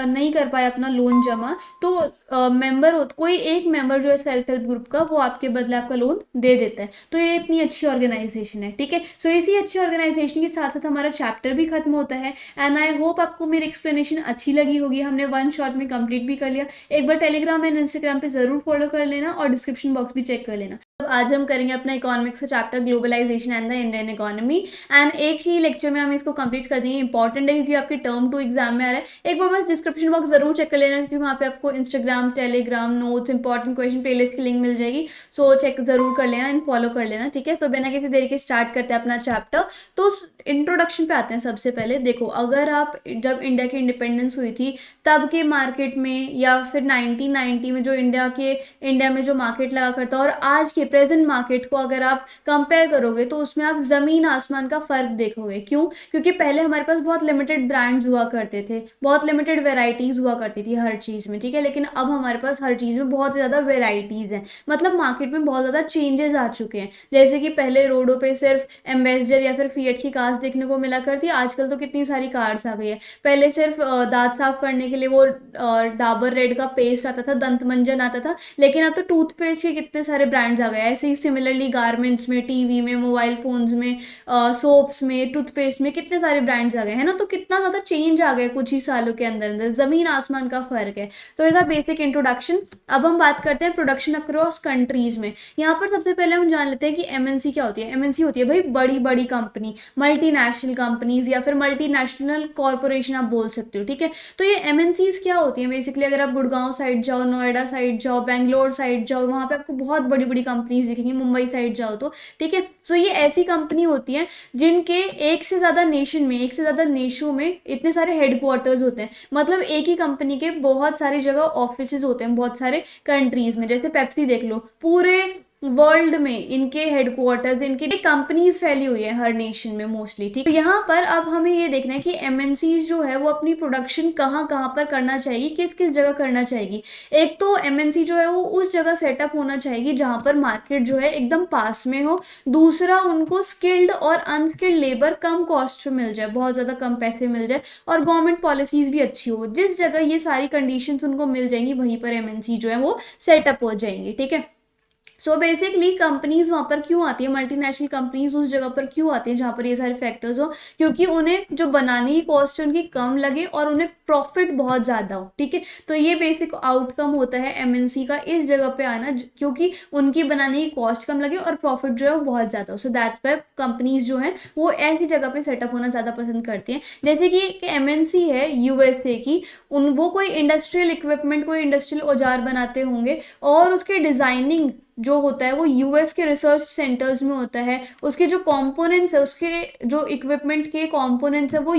नहीं कर पाए अपना लोन जमा, तो मेंबर हो, कोई एक मेंबर जो है सेल्फ हेल्प ग्रुप का, वो आपके बदले आपका लोन दे देता है। तो ये इतनी अच्छी ऑर्गेनाइजेशन है, ठीक है। सो इसी अच्छी ऑर्गेनाइजेशन के साथ साथ हमारा चैप्टर भी खत्म होता है। एंड आई होप आपको मेरी एक्सप्लेनेशन अच्छी लगी होगी, हमने 1 शॉट में कंप्लीट भी कर लिया। एक बार टेलीग्राम एंड इंस्टाग्राम पे जरूर फॉलो कर लेना और डिस्क्रिप्शन बॉक्स भी चेक कर लेना। अब आज हम करेंगे अपना इकोनॉमिक्स का chapter globalization and the Indian economy, and एक ही लेक्चर में हम इसको कंप्लीट कर देंगे। इंपॉर्टेंट है क्योंकि आपके टर्म टर्म 2 एग्जाम में आ रहा है। एक बार बस डिस्क्रिप्शन बॉक्स जरूर चेक कर लेना, क्योंकि वहाँ पे आपको Instagram, Telegram, notes, important question playlist की लिंक मिल जाएगी। सो चेक जरूर कर लेना एंड फॉलो कर लेना, ठीक है। सो बिना किसी देरी के स्टार्ट करते हैं अपना चैप्टर। तो इंट्रोडक्शन पे आते हैं। सबसे पहले देखो, अगर आप जब इंडिया की इंडिपेंडेंस हुई थी तब के मार्केट में, या फिर 1990 में जो इंडिया में जो मार्केट लगा करता, और आज के प्रेजेंट मार्केट को अगर आप कंपेयर करोगे तो उसमें आप जमीन आसमान का फर्क देखोगे। क्यों? क्योंकि पहले हमारे पास बहुत लिमिटेड ब्रांड्स हुआ करते थे, बहुत लिमिटेड वेराइटीज हुआ करती थी हर चीज में, ठीक है। लेकिन अब हमारे पास हर चीज में बहुत ज्यादा वेराइटीज हैं, मतलब मार्केट में बहुत ज्यादा चेंजेस आ चुके हैं। जैसे कि पहले रोडों पे सिर्फ एम्बेसडर या फिर फिएट की कार्स देखने को मिला करती, आजकल तो कितनी सारी कार्स आ गई है। पहले सिर्फ दांत साफ करने के लिए वो डाबर रेड का पेस्ट आता था, दंत मंजन आता था, लेकिन अब तो टूथपेस्ट के कितने सारे ब्रांड्स आ गए। ऐसे ही सिमिलरली गारमेंट्स में, टीवी में, मोबाइल फोन्स में, सोप्स में, टूथपेस्ट में कितने सारे ब्रांड्स आ गए हैं ना। तो कितना ज्यादा चेंज आ गया कुछ ही सालों के अंदर अंदर, जमीन आसमान का फर्क है। तो ये था बेसिक इंट्रोडक्शन। अब हम बात करते हैं प्रोडक्शन अक्रॉस कंट्रीज में। यहाँ पर सबसे पहले हम जान लेते हैं कि एमएनसी क्या होती है। एमएनसी होती है भाई बड़ी बड़ी कंपनी, मल्टीनेशनल कंपनीज या फिर मल्टीनेशनल कॉर्पोरेशन आप बोल सकते हो, ठीक है। तो ये एमएनसीज क्या होती है बेसिकली, अगर आप गुड़गांव साइड जाओ, नोएडा साइड जाओ, बैंगलोर साइड जाओ, वहां पे आपको बहुत बड़ी बड़ी कंपनीज दिखेंगी, मुंबई साइड जाओ तो, ठीक है। सो ये ऐसी कंपनी होती है जिनके एक से ज्यादा नेशन में, एक से ज्यादा देशों में इतने सारे हेडक्वार्टर्स होते हैं। मतलब एक ही कंपनी के बहुत सारी जगह ऑफिसेज होते हैं बहुत सारे कंट्रीज में। जैसे पेप्सी देख लो, पूरे वर्ल्ड में इनके हेडक्वार्टर्स, इनकी कंपनीज फैली हुई है हर नेशन में मोस्टली, ठीक है। तो यहाँ पर अब हमें ये देखना है कि एमएनसीज जो है वो अपनी प्रोडक्शन कहाँ कहाँ पर करना चाहिए, किस किस जगह करना चाहिए। एक तो एमएनसी जो है वो उस जगह सेटअप होना चाहिए जहाँ पर मार्केट जो है एकदम पास में हो। दूसरा, उनको स्किल्ड और अनस्किल्ड लेबर कम कॉस्ट पे मिल जाए, बहुत ज़्यादा कम पैसे मिल जाए, और गवर्नमेंट पॉलिसीज भी अच्छी हो। जिस जगह ये सारी कंडीशंस उनको मिल जाएंगी वहीं पर एमएनसी जो है वो सेटअप हो जाएंगी, ठीक है। सो बेसिकली कंपनीज वहां पर क्यों आती है, मल्टीनेशनल कंपनीज उस जगह पर क्यों आती है जहां पर ये सारे फैक्टर्स हो, क्योंकि उन्हें जो बनाने की कॉस्ट है उनकी कम लगे और उन्हें प्रॉफिट बहुत ज्यादा हो, ठीक है। तो ये बेसिक आउटकम होता है एमएनसी का इस जगह पे आना, क्योंकि उनकी बनाने की कॉस्ट कम लगे और प्रॉफिट जो है वो बहुत ज्यादा हो। सो दैट्स वाई कंपनीज जो है वो ऐसी जगह पे सेटअप होना ज्यादा पसंद करती हैं। जैसे कि एक एमएनसी है यूएसए की, वो कोई इंडस्ट्रियल इक्विपमेंट, कोई इंडस्ट्रियल औजार बनाते होंगे, और उसके डिजाइनिंग जो होता है वो यूएस के रिसर्च सेंटर्स में होता है। उसके जो कंपोनेंट्स है, उसके जो इक्विपमेंट के कंपोनेंट्स है वो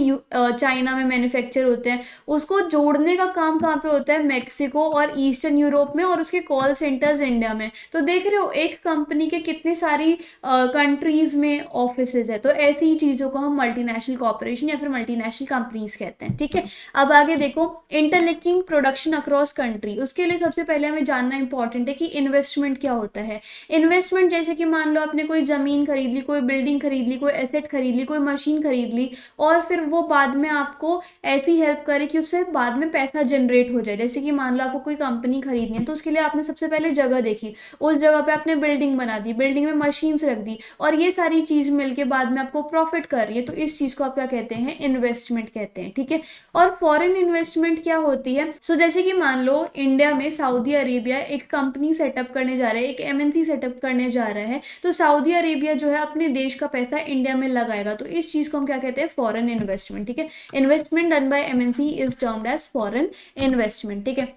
चाइना में मैन्युफैक्चर होते हैं। उसको जोड़ने का काम कहाँ पे होता है, मैक्सिको और ईस्टर्न यूरोप में, और उसके कॉल सेंटर्स इंडिया में। तो देख रहे हो एक कंपनी के कितनी सारी कंट्रीज में ऑफिसेज है। तो ऐसी ही चीज़ों को हम मल्टीनेशनल कॉर्पोरेशन या फिर मल्टीनेशनल कंपनीज कहते हैं, ठीक है। अब आगे देखो, इंटरलिंकिंग प्रोडक्शन अक्रॉस कंट्री। उसके लिए सबसे पहले हमें जानना इंपॉर्टेंट है कि इन्वेस्टमेंट क्या होता है। इन्वेस्टमेंट जैसे कि मान लो आपने कोई जमीन खरीद ली, कोई बिल्डिंग खरीद ली, कोई एसेट खरीद ली, कोई मशीन खरीद ली, और फिर वो बाद में आपको ऐसी हेल्प करे कि उससे बाद में पैसा जनरेट हो जाए। जैसे कि मान लो आपको कोई कंपनी खरीदनी है, तो उसके लिए आपने सबसे पहले जगह देखी, उस जगह पे आपने बिल्डिंग बना दी, बिल्डिंग में मशीन्स रख दी, और ये सारी चीज मिलके बाद में आपको प्रॉफिट कर रही है। तो इस चीज को आप क्या कहते हैं, इन्वेस्टमेंट कहते हैं, ठीक है। और फॉरेन इन्वेस्टमेंट क्या होती है, सो जैसे कि मान लो इंडिया में सऊदी अरेबिया एक कंपनी सेटअप करने जा रहा है, एक एमएनसी सेटअप करने जा रहा है, तो सऊदी अरेबिया जो है अपने देश का पैसा इंडिया में लगाएगा। तो इस चीज को हम क्या कहते हैं, फॉरेन इन्वेस्टमेंट, ठीक है। Investment done by MNC is termed as foreign investment, ठीक है।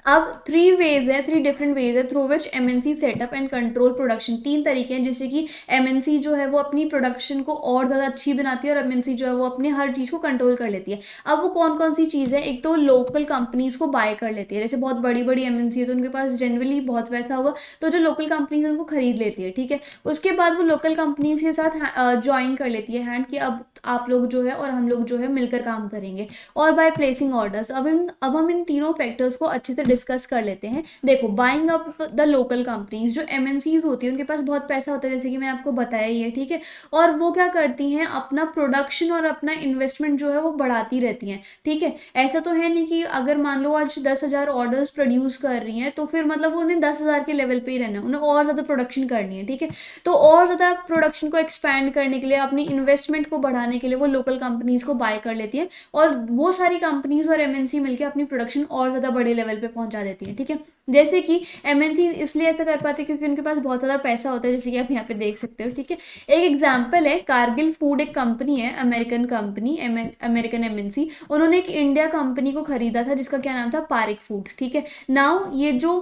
अब थ्री डिफरेंट वेज है through which MNC setup and control production. 3 तरीके हैं जिससे कि एमएनसी जो है वो अपनी प्रोडक्शन को और ज़्यादा अच्छी बनाती है, और एमएनसी जो है वो अपनी हर चीज़ को कंट्रोल कर लेती है। अब वो कौन कौन सी चीज़ है, एक तो लोकल कंपनीज को बाय कर लेती है। जैसे बहुत बड़ी बड़ी एमएनसी है तो उनके पास जनरली बहुत पैसा होगा, तो जो लोकल कंपनीज है उनको खरीद लेती है, ठीक है। उसके बाद वो लोकल कंपनीज के साथ ज्वाइन कर लेती है हैंड, कि अब आप लोग जो है और हम लोग जो है मिलकर काम करेंगे। और बाय प्लेसिंग ऑर्डर्स, अब हम इन तीनों फैक्टर्स को अच्छे से डिस्कस कर लेते हैं। देखो, buying up the local companies, जो एमएनसीज होती है उनके पास बहुत पैसा होता है, जैसे कि मैंने आपको बताया ही है, ठीक है। और वो क्या करती हैं, अपना प्रोडक्शन और अपना इन्वेस्टमेंट जो है वो बढ़ाती रहती हैं, ठीक है। ऐसा तो है नहीं कि अगर मान लो आज 10,000 ऑर्डर्स प्रोड्यूस कर रही हैं तो फिर मतलब उन्हें 10,000 के लेवल पे ही रहना है, उन्हें और ज़्यादा प्रोडक्शन करनी है, ठीक है। तो और ज़्यादा प्रोडक्शन को एक्सपैंड करने के लिए, अपनी इन्वेस्टमेंट को बढ़ाने के लिए वो लोकल कंपनीज को बाय कर लेती है, और वो सारी कंपनीज और एमएनसी मिलकर अपनी प्रोडक्शन और ज़्यादा बड़े लेवल पे पहुंचा देती हैं, ठीक है। जैसे कि एमएनसी इसलिए ऐसा कर पाते हैं क्योंकि उनके पास बहुत ज़्यादा पैसा होता है, जैसे कि आप यहाँ पे देख सकते हो, ठीक है। एक एग्जाम्पल है कारगिल फूड, एक कंपनी है, अमेरिकन कंपनी, अमेरिकन एमएनसी। उन्होंने एक इंडिया कंपनी को खरीदा था जिसका क्या नाम था, पारिक फूड, ठीक है। नाउ ये जो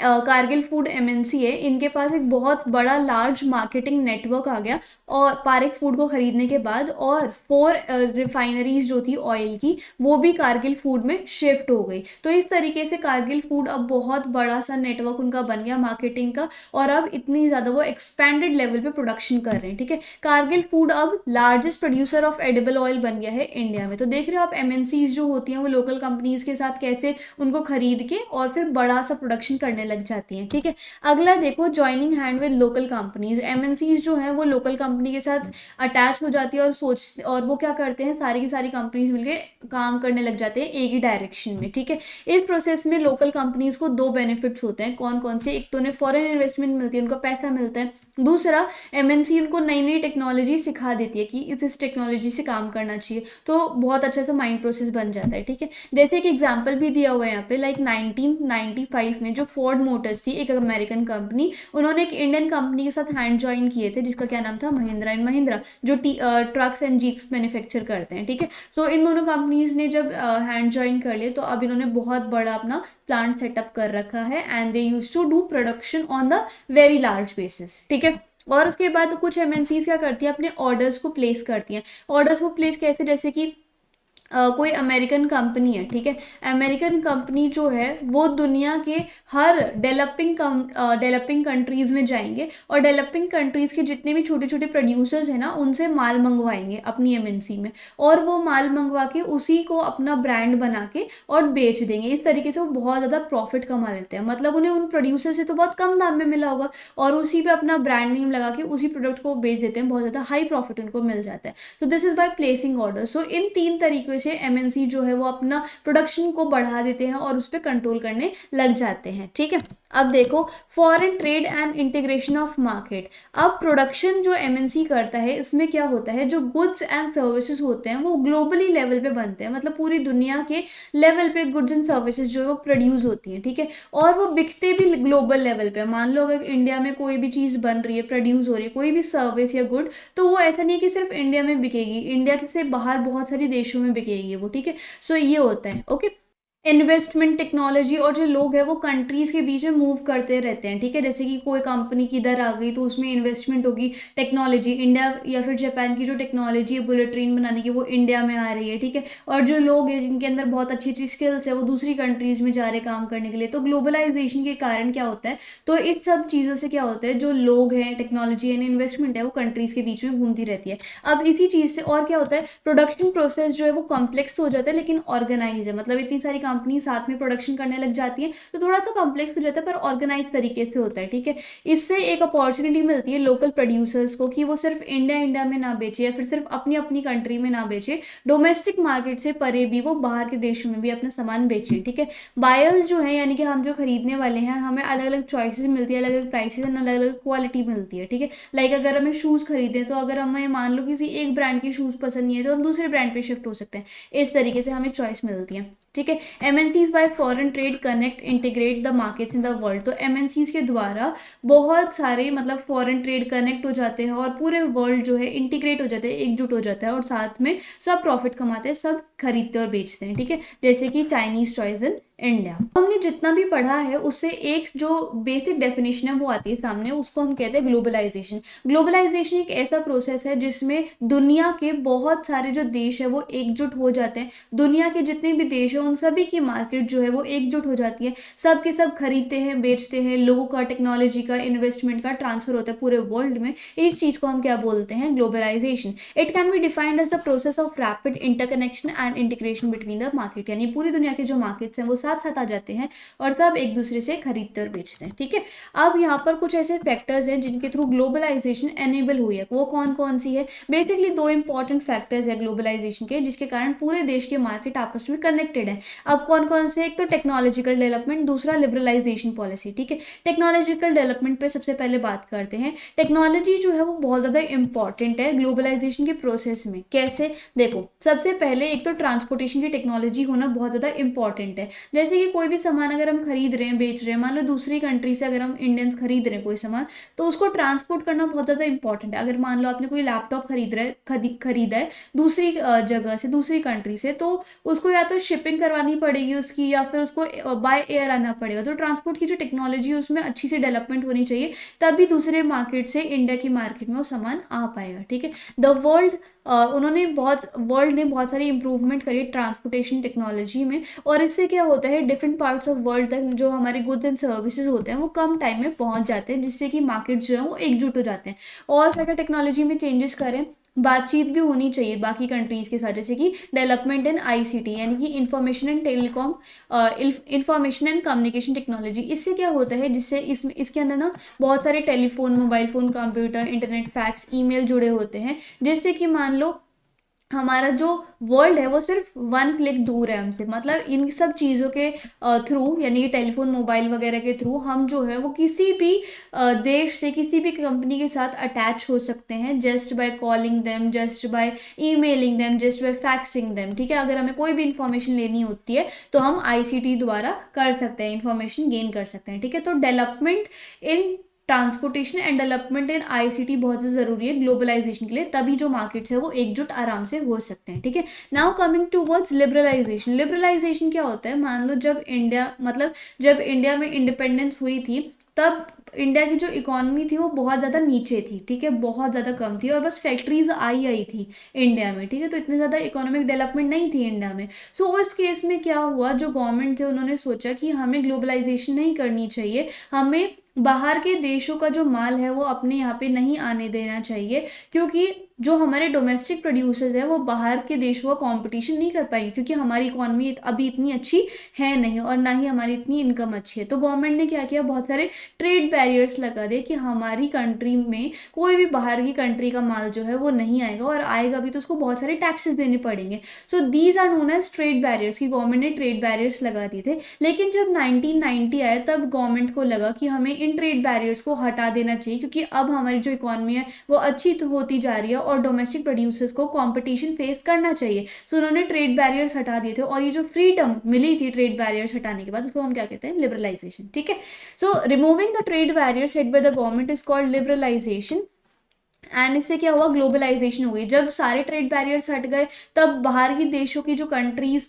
कारगिल फूड एमएनसी है, इनके पास एक बहुत बड़ा लार्ज मार्केटिंग नेटवर्क आ गया और पारिक फूड को खरीदने के बाद, और 4 रिफाइनरीज जो थी ऑयल की वो भी कारगिल फूड में शिफ्ट हो गई। तो इस तरीके से कारगिल फूड अब बहुत बड़ा सा नेटवर्क उनका बन गया मार्केटिंग का, और अब इतनी ज़्यादा वो एक्सपेंडेड लेवल पे प्रोडक्शन कर रहे हैं, ठीक है। कारगिल फूड अब largest producer of edible oil बन गया है इंडिया में। तो देख रहे हो आप एमएनसीज जो होती हैं वो लोकल कंपनीज के साथ कैसे उनको खरीद के और फिर बड़ा सा प्रोडक्शन करने लग जाती हैं, ठीक है। अगला देखो, joining hand with local companies. MNCs जो है वो लोकल कंपनी के साथ अटैच हो जाती है और वो क्या करते हैं, सारी की सारी कंपनीज मिलके काम करने लग जाते हैं एक ही डायरेक्शन में, ठीक है। इस प्रोसेस में लोकल कंपनीज को 2 बेनिफिट्स होते हैं। कौन कौन से? एक तो उन्हें फॉरेन इन्वेस्टमेंट मिलती है, उनका पैसा मिलता है। दूसरा, एमएनसी उनको नई नई टेक्नोलॉजी सिखा देती है कि इस टेक्नोलॉजी से काम करना चाहिए, तो बहुत अच्छा सा माइंड प्रोसेस बन जाता है, ठीक है। जैसे एक एग्जांपल भी दिया हुआ है यहाँ पे, लाइक 1995 में जो फोर्ड मोटर्स थी, एक अमेरिकन कंपनी, उन्होंने एक इंडियन कंपनी के साथ हैंड ज्वाइन किए थे जिसका क्या नाम था, महिंद्रा एंड महिंद्रा, जो ट्रक्स एंड जीप्स मैन्युफैक्चर करते हैं, ठीक है। सो इन दोनों कंपनीज ने जब हैंड ज्वाइन कर लिए तो अब इन्होंने बहुत बड़ा अपना प्लांट सेटअप कर रखा है, and they use to do production on the very large basis, ठीक है। और उसके बाद कुछ एमएनसीज क्या करती है, अपने ऑर्डर्स को प्लेस करती हैं। ऑर्डर्स को प्लेस कैसे? जैसे कि कोई अमेरिकन कंपनी है, ठीक है। अमेरिकन कंपनी जो है वो दुनिया के हर डेवलपिंग कंट्रीज में जाएंगे और डेवलपिंग कंट्रीज के जितने भी छोटे छोटे प्रोड्यूसर्स हैं ना, उनसे माल मंगवाएंगे अपनी एमएनसी में, और वो माल मंगवा के उसी को अपना ब्रांड बना के और बेच देंगे। इस तरीके से वो बहुत ज़्यादा प्रॉफिट कमा लेते हैं। मतलब उन्हें उन प्रोड्यूसर से तो बहुत कम दाम में मिला होगा और उसी पे अपना ब्रांड नेम लगा के उसी प्रोडक्ट को बेच देते हैं, बहुत ज़्यादा हाई प्रॉफिट उनको मिल जाता है। तो this is by placing order. So in 3 तरीकों से एमएनसी जो है वो अपना प्रोडक्शन को बढ़ा देते हैं और उस पर कंट्रोल करने लग जाते हैं, ठीक है। अब देखो, foreign trade and integration of market. अब प्रोडक्शन जो एमएनसी करता है इसमें क्या होता है, जो गुड्स एंड सर्विसेज होते हैं वो ग्लोबली लेवल पे बनते हैं, मतलब पूरी दुनिया के लेवल पे गुड्स एंड सर्विसेज जो है वो प्रोड्यूस होती हैं, ठीक है। और वो बिकते भी ग्लोबल लेवल पे। मान लो अगर इंडिया में कोई भी चीज़ बन रही है, प्रोड्यूस हो रही है, कोई भी सर्विस या गुड, तो वो ऐसा नहीं है कि सिर्फ इंडिया में बिकेगी, इंडिया से बाहर बहुत सारी देशों में बिकेगी वो, ठीक है। सो ये होता है, ओके। इन्वेस्टमेंट, टेक्नोलॉजी, और जो लोग हैं वो कंट्रीज के बीच में मूव करते रहते हैं, ठीक है। जैसे कि कोई कंपनी किधर आ गई तो उसमें इन्वेस्टमेंट होगी, टेक्नोलॉजी इंडिया या फिर जापान की जो टेक्नोलॉजी है बुलेट ट्रेन बनाने की वो इंडिया में आ रही है, ठीक है। और जो लोग हैं जिनके अंदर बहुत अच्छी अच्छी स्किल्स है वो दूसरी कंट्रीज में जा रहे हैं काम करने के लिए। तो ग्लोबलाइजेशन के कारण क्या होता है, तो इस सब चीज़ों से क्या होता है, जो लोग हैं, टेक्नोलॉजी एंड इन्वेस्टमेंट है वो कंट्रीज के बीच में घूमती रहती है। अब इसी चीज़ से और क्या होता है, प्रोडक्शन प्रोसेस जो है वो कॉम्प्लेक्स हो जाता है लेकिन ऑर्गेनाइज है। मतलब इतनी सारी कंपनी साथ में प्रोडक्शन करने लग जाती है तो थोड़ा सा कॉम्प्लेक्स हो जाता है पर ऑर्गेनाइज तरीके से होता है, ठीक है। इससे एक अपॉर्चुनिटी मिलती है लोकल प्रोड्यूसर्स को कि वो सिर्फ इंडिया में ना बेचे या फिर सिर्फ अपनी अपनी कंट्री में ना बेचे, डोमेस्टिक मार्केट से परे भी वो बाहर के देशों में भी अपना सामान बेचे, ठीक है। बायर्स जो है यानी कि हम जो खरीदने वाले हैं, हमें अलग अलग चॉइसेस मिलती है, अलग अलग प्राइसेस एंड अलग अलग क्वालिटी मिलती है, ठीक है। लाइक अगर हमें शूज़ खरीदें तो अगर हमें मान लो किसी एक ब्रांड के शूज़ पसंद नहीं है तो हम दूसरे ब्रांड पे शिफ्ट हो सकते हैं। इस तरीके से हमें चॉइस मिलती है, ठीक है। MNCs bye foreign trade connect integrate the markets in the world. तो एमएनसीज के द्वारा बहुत सारे मतलब फॉरेन ट्रेड कनेक्ट हो जाते हैं और पूरे वर्ल्ड जो है इंटीग्रेट हो जाते हैं, एकजुट हो जाता है और साथ में सब प्रॉफिट कमाते हैं, सब खरीदते और बेचते हैं, ठीक है। जैसे कि चाइनीज चॉइस इन इंडिया। हमने जितना भी पढ़ा है उससे एक जो बेसिक डेफिनेशन है वो आती है सामने, उसको हम कहते हैं ग्लोबलाइजेशन। ग्लोबलाइजेशन एक ऐसा प्रोसेस है जिसमें दुनिया के बहुत सारे जो देश है वो एकजुट हो जाते हैं। दुनिया के जितने भी देश है उन सभी की मार्केट जो है वो एकजुट हो जाती है, सब के सब खरीदते हैं, बेचते हैं, लोगों का, टेक्नोलॉजी का, इन्वेस्टमेंट का ट्रांसफर होता है पूरे वर्ल्ड में। इस चीज़ को हम क्या बोलते हैं, globalization. It can be defined as the process of rapid interconnection and integration between the market. यानी पूरी दुनिया के जो मार्केट्स हैं वो साथ साथ आ जाते हैं और सब एक दूसरे से खरीदते और बेचते हैं, ठीक है। अब यहाँ पर कुछ ऐसे फैक्टर्स हैं जिनके थ्रू ग्लोबलाइजेशन एनेबल हुई है। वो कौन कौन सी है? बेसिकली 2 इंपॉर्टेंट फैक्टर्स है ग्लोबलाइजेशन के जिसके कारण पूरे देश के मार्केट आपस में कनेक्टेड है। अब कौन कौन से? एक तो टेक्नोलॉजिकल डेवलपमेंट, दूसरा लिबरलाइजेशन पॉलिसी, ठीक है। टेक्नोलॉजिकल डेवलपमेंट पे सबसे पहले बात करते हैं। टेक्नोलॉजी जो है वो बहुत ज़्यादा इंपॉर्टेंट है ग्लोबलाइजेशन के प्रोसेस में। कैसे? देखो, सबसे पहले एक तो ट्रांसपोर्टेशन की टेक्नोलॉजी होना बहुत ज़्यादा इंपॉर्टेंट है। जैसे कि कोई भी सामान अगर हम खरीद रहे हैं, बेच रहे हैं, मान लो दूसरी कंट्री से अगर हम इंडियंस खरीद रहे हैं कोई सामान, तो उसको ट्रांसपोर्ट करना बहुत ज़्यादा इंपॉर्टेंट है। अगर मान लो आपने कोई लैपटॉप खरीदा है दूसरी जगह से, दूसरी कंट्री से, तो उसको या तो शिपिंग करवानी पड़ेगी उसकी, या फिर उसको बाय एयर आना पड़ेगा। तो ट्रांसपोर्ट की जो टेक्नोलॉजी है उसमें अच्छी सी डेवलपमेंट होनी चाहिए, तभी दूसरे मार्केट से इंडिया की मार्केट में वो सामान आ पाएगा। ठीक है, द वर्ल्ड वर्ल्ड ने बहुत सारी इंप्रूवमेंट करी ट्रांसपोर्टेशन टेक्नोलॉजी में, और इससे क्या होता है डिफरेंट पार्ट्स ऑफ वर्ल्ड तक जो हमारे गुड्स एंड सर्विसेज होते हैं वो कम टाइम में पहुंच जाते हैं, जिससे कि मार्केट जो है वो एकजुट हो जाते हैं। और क्या क्या टेक्नोलॉजी में चेंजेस करें, बातचीत भी होनी चाहिए बाकी कंट्रीज के साथ, जैसे कि डेवलपमेंट इन आईसीटी यानी कि information and telecom, information and communication technology. इससे क्या होता है, जिससे इसके अंदर ना बहुत सारे telephone, mobile phone, computer, internet, fax, email जुड़े होते हैं, जिससे कि मान लो हमारा जो वर्ल्ड है वो सिर्फ 1 क्लिक दूर है हमसे। मतलब इन सब चीज़ों के थ्रू, यानी कि टेलीफोन, मोबाइल वगैरह के थ्रू हम जो है वो किसी भी देश से, किसी भी कंपनी के साथ अटैच हो सकते हैं, just by calling them, just by emailing them, just by faxing them. ठीक है, अगर हमें कोई भी इंफॉर्मेशन लेनी होती है तो हम आईसीटी द्वारा कर सकते हैं, इंफॉर्मेशन गेन कर सकते हैं। ठीक है, तो development in transportation and development in ICT बहुत ही ज़रूरी है ग्लोबलाइजेशन के लिए, तभी जो मार्केट्स है वो एकजुट आराम से हो सकते हैं। ठीक है, now coming towards liberalization. Liberalization क्या होता है, मान लो जब इंडिया में इंडिपेंडेंस हुई थी, तब इंडिया की जो इकोनॉमी थी वो बहुत ज़्यादा नीचे थी। ठीक है, बहुत ज़्यादा कम थी, और बस फैक्ट्रीज आई थी इंडिया में। ठीक है, तो इतनी ज़्यादा इकोनॉमिक डेवलपमेंट नहीं थी इंडिया में। सो उस केस में क्या हुआ, जो गवर्नमेंट थे उन्होंने सोचा कि हमें ग्लोबलाइजेशन नहीं करनी चाहिए, हमें बाहर के देशों का जो माल है वो अपने यहाँ पे नहीं आने देना चाहिए, क्योंकि जो हमारे डोमेस्टिक प्रोड्यूसर्स है वो बाहर के देशों का कंपटीशन नहीं कर पाएंगे, क्योंकि हमारी इकोनॉमी अभी इतनी अच्छी है नहीं, और ना ही हमारी इतनी इनकम अच्छी है। तो गवर्नमेंट ने क्या किया, बहुत सारे ट्रेड बैरियर्स लगा दे कि हमारी कंट्री में कोई भी बाहर की कंट्री का माल जो है वो नहीं आएगा, और आएगा भी तो उसको बहुत सारे टैक्सेस देने पड़ेंगे। So these are known as trade barriers, की गवर्नमेंट ने ट्रेड बैरियर्स लगा दिए थे। लेकिन जब 1990 आया, तब गवर्नमेंट को लगा कि हमें इन ट्रेड बैरियर्स को हटा देना चाहिए, क्योंकि अब हमारी जो इकोनॉमी है वो अच्छी होती जा रही है और डोमेस्टिक प्रोड्यूसर्स को कंपटीशन फेस करना चाहिए। सो उन्होंने ट्रेड बैरियर्स हटा दिए थे, और ये जो फ्रीडम मिली थी ट्रेड बैरियर्स हटाने के बाद, उसको हम क्या कहते हैं, लिबरलाइजेशन। ठीक है, so removing the trade barriers set by the government is called liberalisation. And इससे क्या हुआ, ग्लोबलाइजेशन हो गई। जब सारे ट्रेड बैरियर्स हट गए, तब बाहर की देशों की जो कंट्रीज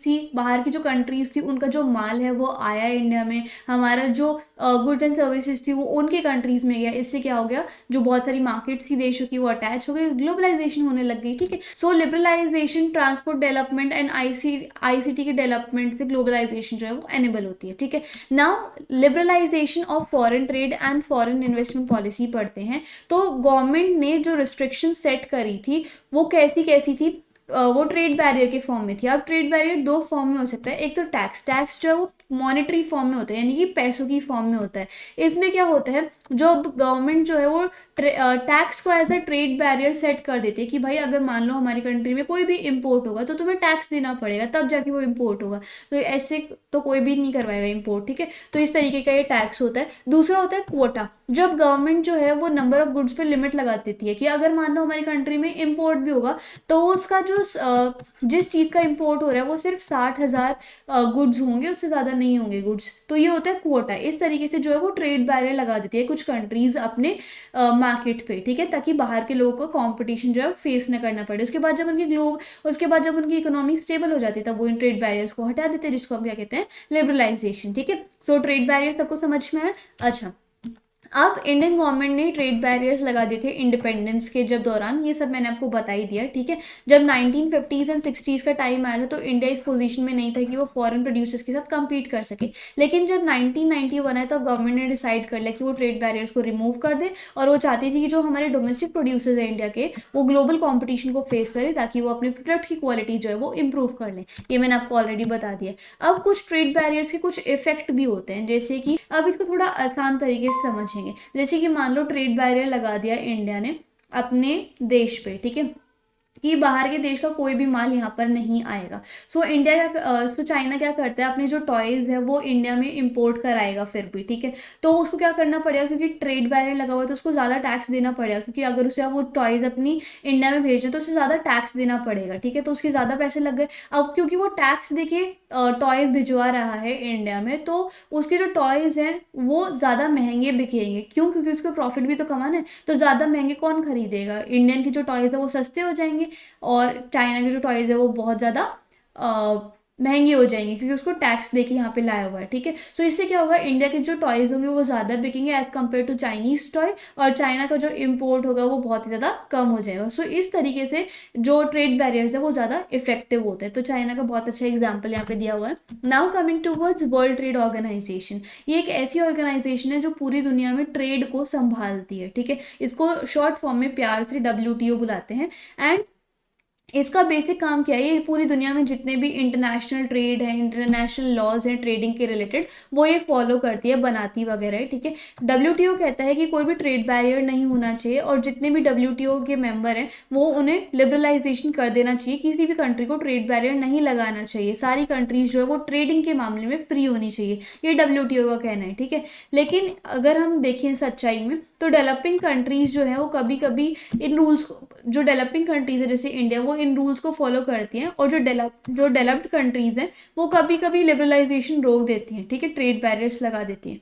थी उनका जो माल है वो आया इंडिया में, हमारा जो गुड्स एंड सर्विसेज थी वो उनके कंट्रीज में गया। इससे क्या हो गया, जो बहुत सारी मार्केट्स थी देशों की वो अटैच हो गई, ग्लोबलाइजेशन होने लग गई। ठीक है, so liberalisation, transport development and ICT के डेवलपमेंट से ग्लोबलाइजेशन जो है वो एनेबल होती है। ठीक है, now liberalisation of foreign trade and foreign investment policy पढ़ते हैं। तो गवर्नमेंट ने जो रिस्ट्रिक्शन सेट करी थी वो कैसी कैसी थी, वो ट्रेड बैरियर के फॉर्म में थी। अब ट्रेड बैरियर दो फॉर्म में हो सकता है, एक तो टैक्स जो है वो मॉनेटरी फॉर्म में होता है, यानी कि पैसों की फॉर्म में होता है। इसमें क्या होता है, जो गवर्नमेंट जो है वो टैक्स को as a trade barrier set कर देती है कि भाई अगर मान लो हमारी कंट्री में कोई भी इंपोर्ट होगा तो तुम्हें टैक्स देना पड़ेगा, तब जाके वो इंपोर्ट होगा। तो ऐसे तो कोई भी नहीं करवाएगा इंपोर्ट। ठीक है, तो इस तरीके का ये टैक्स होता है। दूसरा होता है क्वोटा, जब गवर्नमेंट जो है वो नंबर ऑफ गुड्स पे लिमिट लगा देती है कि अगर मान लो हमारी कंट्री में इंपोर्ट भी होगा तो उसका जो जिस चीज़ का इंपोर्ट हो रहा है वो सिर्फ 60,000 गुड्स होंगे, उससे ज़्यादा नहीं होंगे गुड्स। तो ये होता है क्वोटा। इस तरीके से जो है वो ट्रेड बैरियर लगा देती है कुछ कंट्रीज अपने मार्केट पे। ठीक है, ताकि बाहर के लोगों को कंपटीशन जो है फेस न करना पड़े। उसके बाद जब उनकी इकोनॉमी स्टेबल हो जाती है तब वो इन ट्रेड बैरियर्स को हटा देते हैं, जिसको हम क्या कहते हैं, लिबरलाइजेशन। ठीक है, सो ट्रेड बैरियर सबको समझ में है। अच्छा, अब इंडियन गवर्नमेंट ने ट्रेड बैरियर्स लगा दिए थे इंडिपेंडेंस के जब दौरान, ये सब मैंने आपको बता ही दिया। ठीक है, जब 1950s एंड 60s का टाइम आया था तो इंडिया इस पोजीशन में नहीं था कि वो फॉरेन प्रोड्यूसर्स के साथ कम्पीट कर सके। लेकिन जब 1991 आया तो गवर्नमेंट ने डिसाइड कर लिया कि वो ट्रेड बैरियर्स को रिमूव कर दे, और वो चाहती थी कि जो हमारे डोमेस्टिक प्रोड्यूसर्स हैं इंडिया के, वो ग्लोबल कॉम्पिटिशन को फेस करें, ताकि वो अपने प्रोडक्ट की क्वालिटी जो है वो इम्प्रूव कर लें। ये मैंने आपको ऑलरेडी बता दिया। अब कुछ ट्रेड बैरियर्स के कुछ इफेक्ट भी होते हैं, जैसे कि अब इसको थोड़ा आसान तरीके से समझेंगे। जैसे कि मान लो ट्रेड बैरियर लगा दिया इंडिया ने अपने देश पे। ठीक है, कि बाहर के देश का कोई भी माल यहाँ पर नहीं आएगा। सो चाइना क्या करता है, अपने जो टॉयज़ है वो इंडिया में इंपोर्ट कराएगा फिर भी, ठीक है। तो उसको क्या करना पड़ेगा, क्योंकि ट्रेड बैरियर लगा हुआ है तो उसको ज़्यादा टैक्स देना पड़ेगा, क्योंकि अगर उसे वो टॉयज़ अपनी इंडिया में भेजे तो उसे ज़्यादा टैक्स देना पड़ेगा, ठीक है। तो उसके ज़्यादा पैसे लग गए। अब क्योंकि वो टैक्स देके टॉयज़ भिजवा रहा है इंडिया में, तो उसके जो टॉयज़ हैं वो ज़्यादा महंगे बिकेंगे। क्यों? क्योंकि उसको प्रॉफिट भी तो कमाना है। तो ज़्यादा महंगे कौन खरीदेगा? इंडियन की जो टॉयज़ है वो सस्ते हो जाएंगे, और चाइना की जो टॉयज़ है वो बहुत ज़्यादा महंगी हो जाएंगी, क्योंकि उसको टैक्स देके यहाँ पे लाया हुआ है, ठीक है। सो इससे क्या होगा, इंडिया के जो टॉयज़ होंगे वो ज़्यादा बिकेंगे as compare to Chinese toy, और चाइना का जो इम्पोर्ट होगा वो बहुत ही ज़्यादा कम हो जाएगा। सो इस तरीके से जो ट्रेड बैरियर्स है वो ज़्यादा इफेक्टिव होते हैं। तो चाइना का बहुत अच्छा एग्जाम्पल यहाँ पे दिया हुआ है। Now coming towards World Trade Organization, ये एक ऐसी ऑर्गेनाइजेशन है जो पूरी दुनिया में ट्रेड को संभालती है, ठीक है। इसको शॉर्ट फॉर्म में प्यार से WTO बुलाते हैं। एंड इसका बेसिक काम क्या है, ये पूरी दुनिया में जितने भी इंटरनेशनल ट्रेड है, इंटरनेशनल लॉज हैं ट्रेडिंग के रिलेटेड, वो ये फॉलो करती है, बनाती वगैरह है, ठीक है। WTO कहता है कि कोई भी ट्रेड बैरियर नहीं होना चाहिए, और जितने भी WTO के मेंबर हैं वो उन्हें लिबरलाइजेशन कर देना चाहिए, किसी भी कंट्री को ट्रेड बैरियर नहीं लगाना चाहिए, सारी कंट्रीज जो है वो ट्रेडिंग के मामले में फ्री होनी चाहिए, ये WTO का कहना है, ठीक है। लेकिन अगर हम देखें सच्चाई में, तो डेवलपिंग कंट्रीज जो है वो कभी कभी इन रूल्स, जो डेवलपिंग कंट्रीज है जैसे इंडिया, वो इन रूल्स को फॉलो करती हैं, और जो डेवलप्ड कंट्रीज हैं वो कभी कभी लिबरलाइजेशन रोक देती हैं, ठीक है, ट्रेड बैरियर्स लगा देती हैं।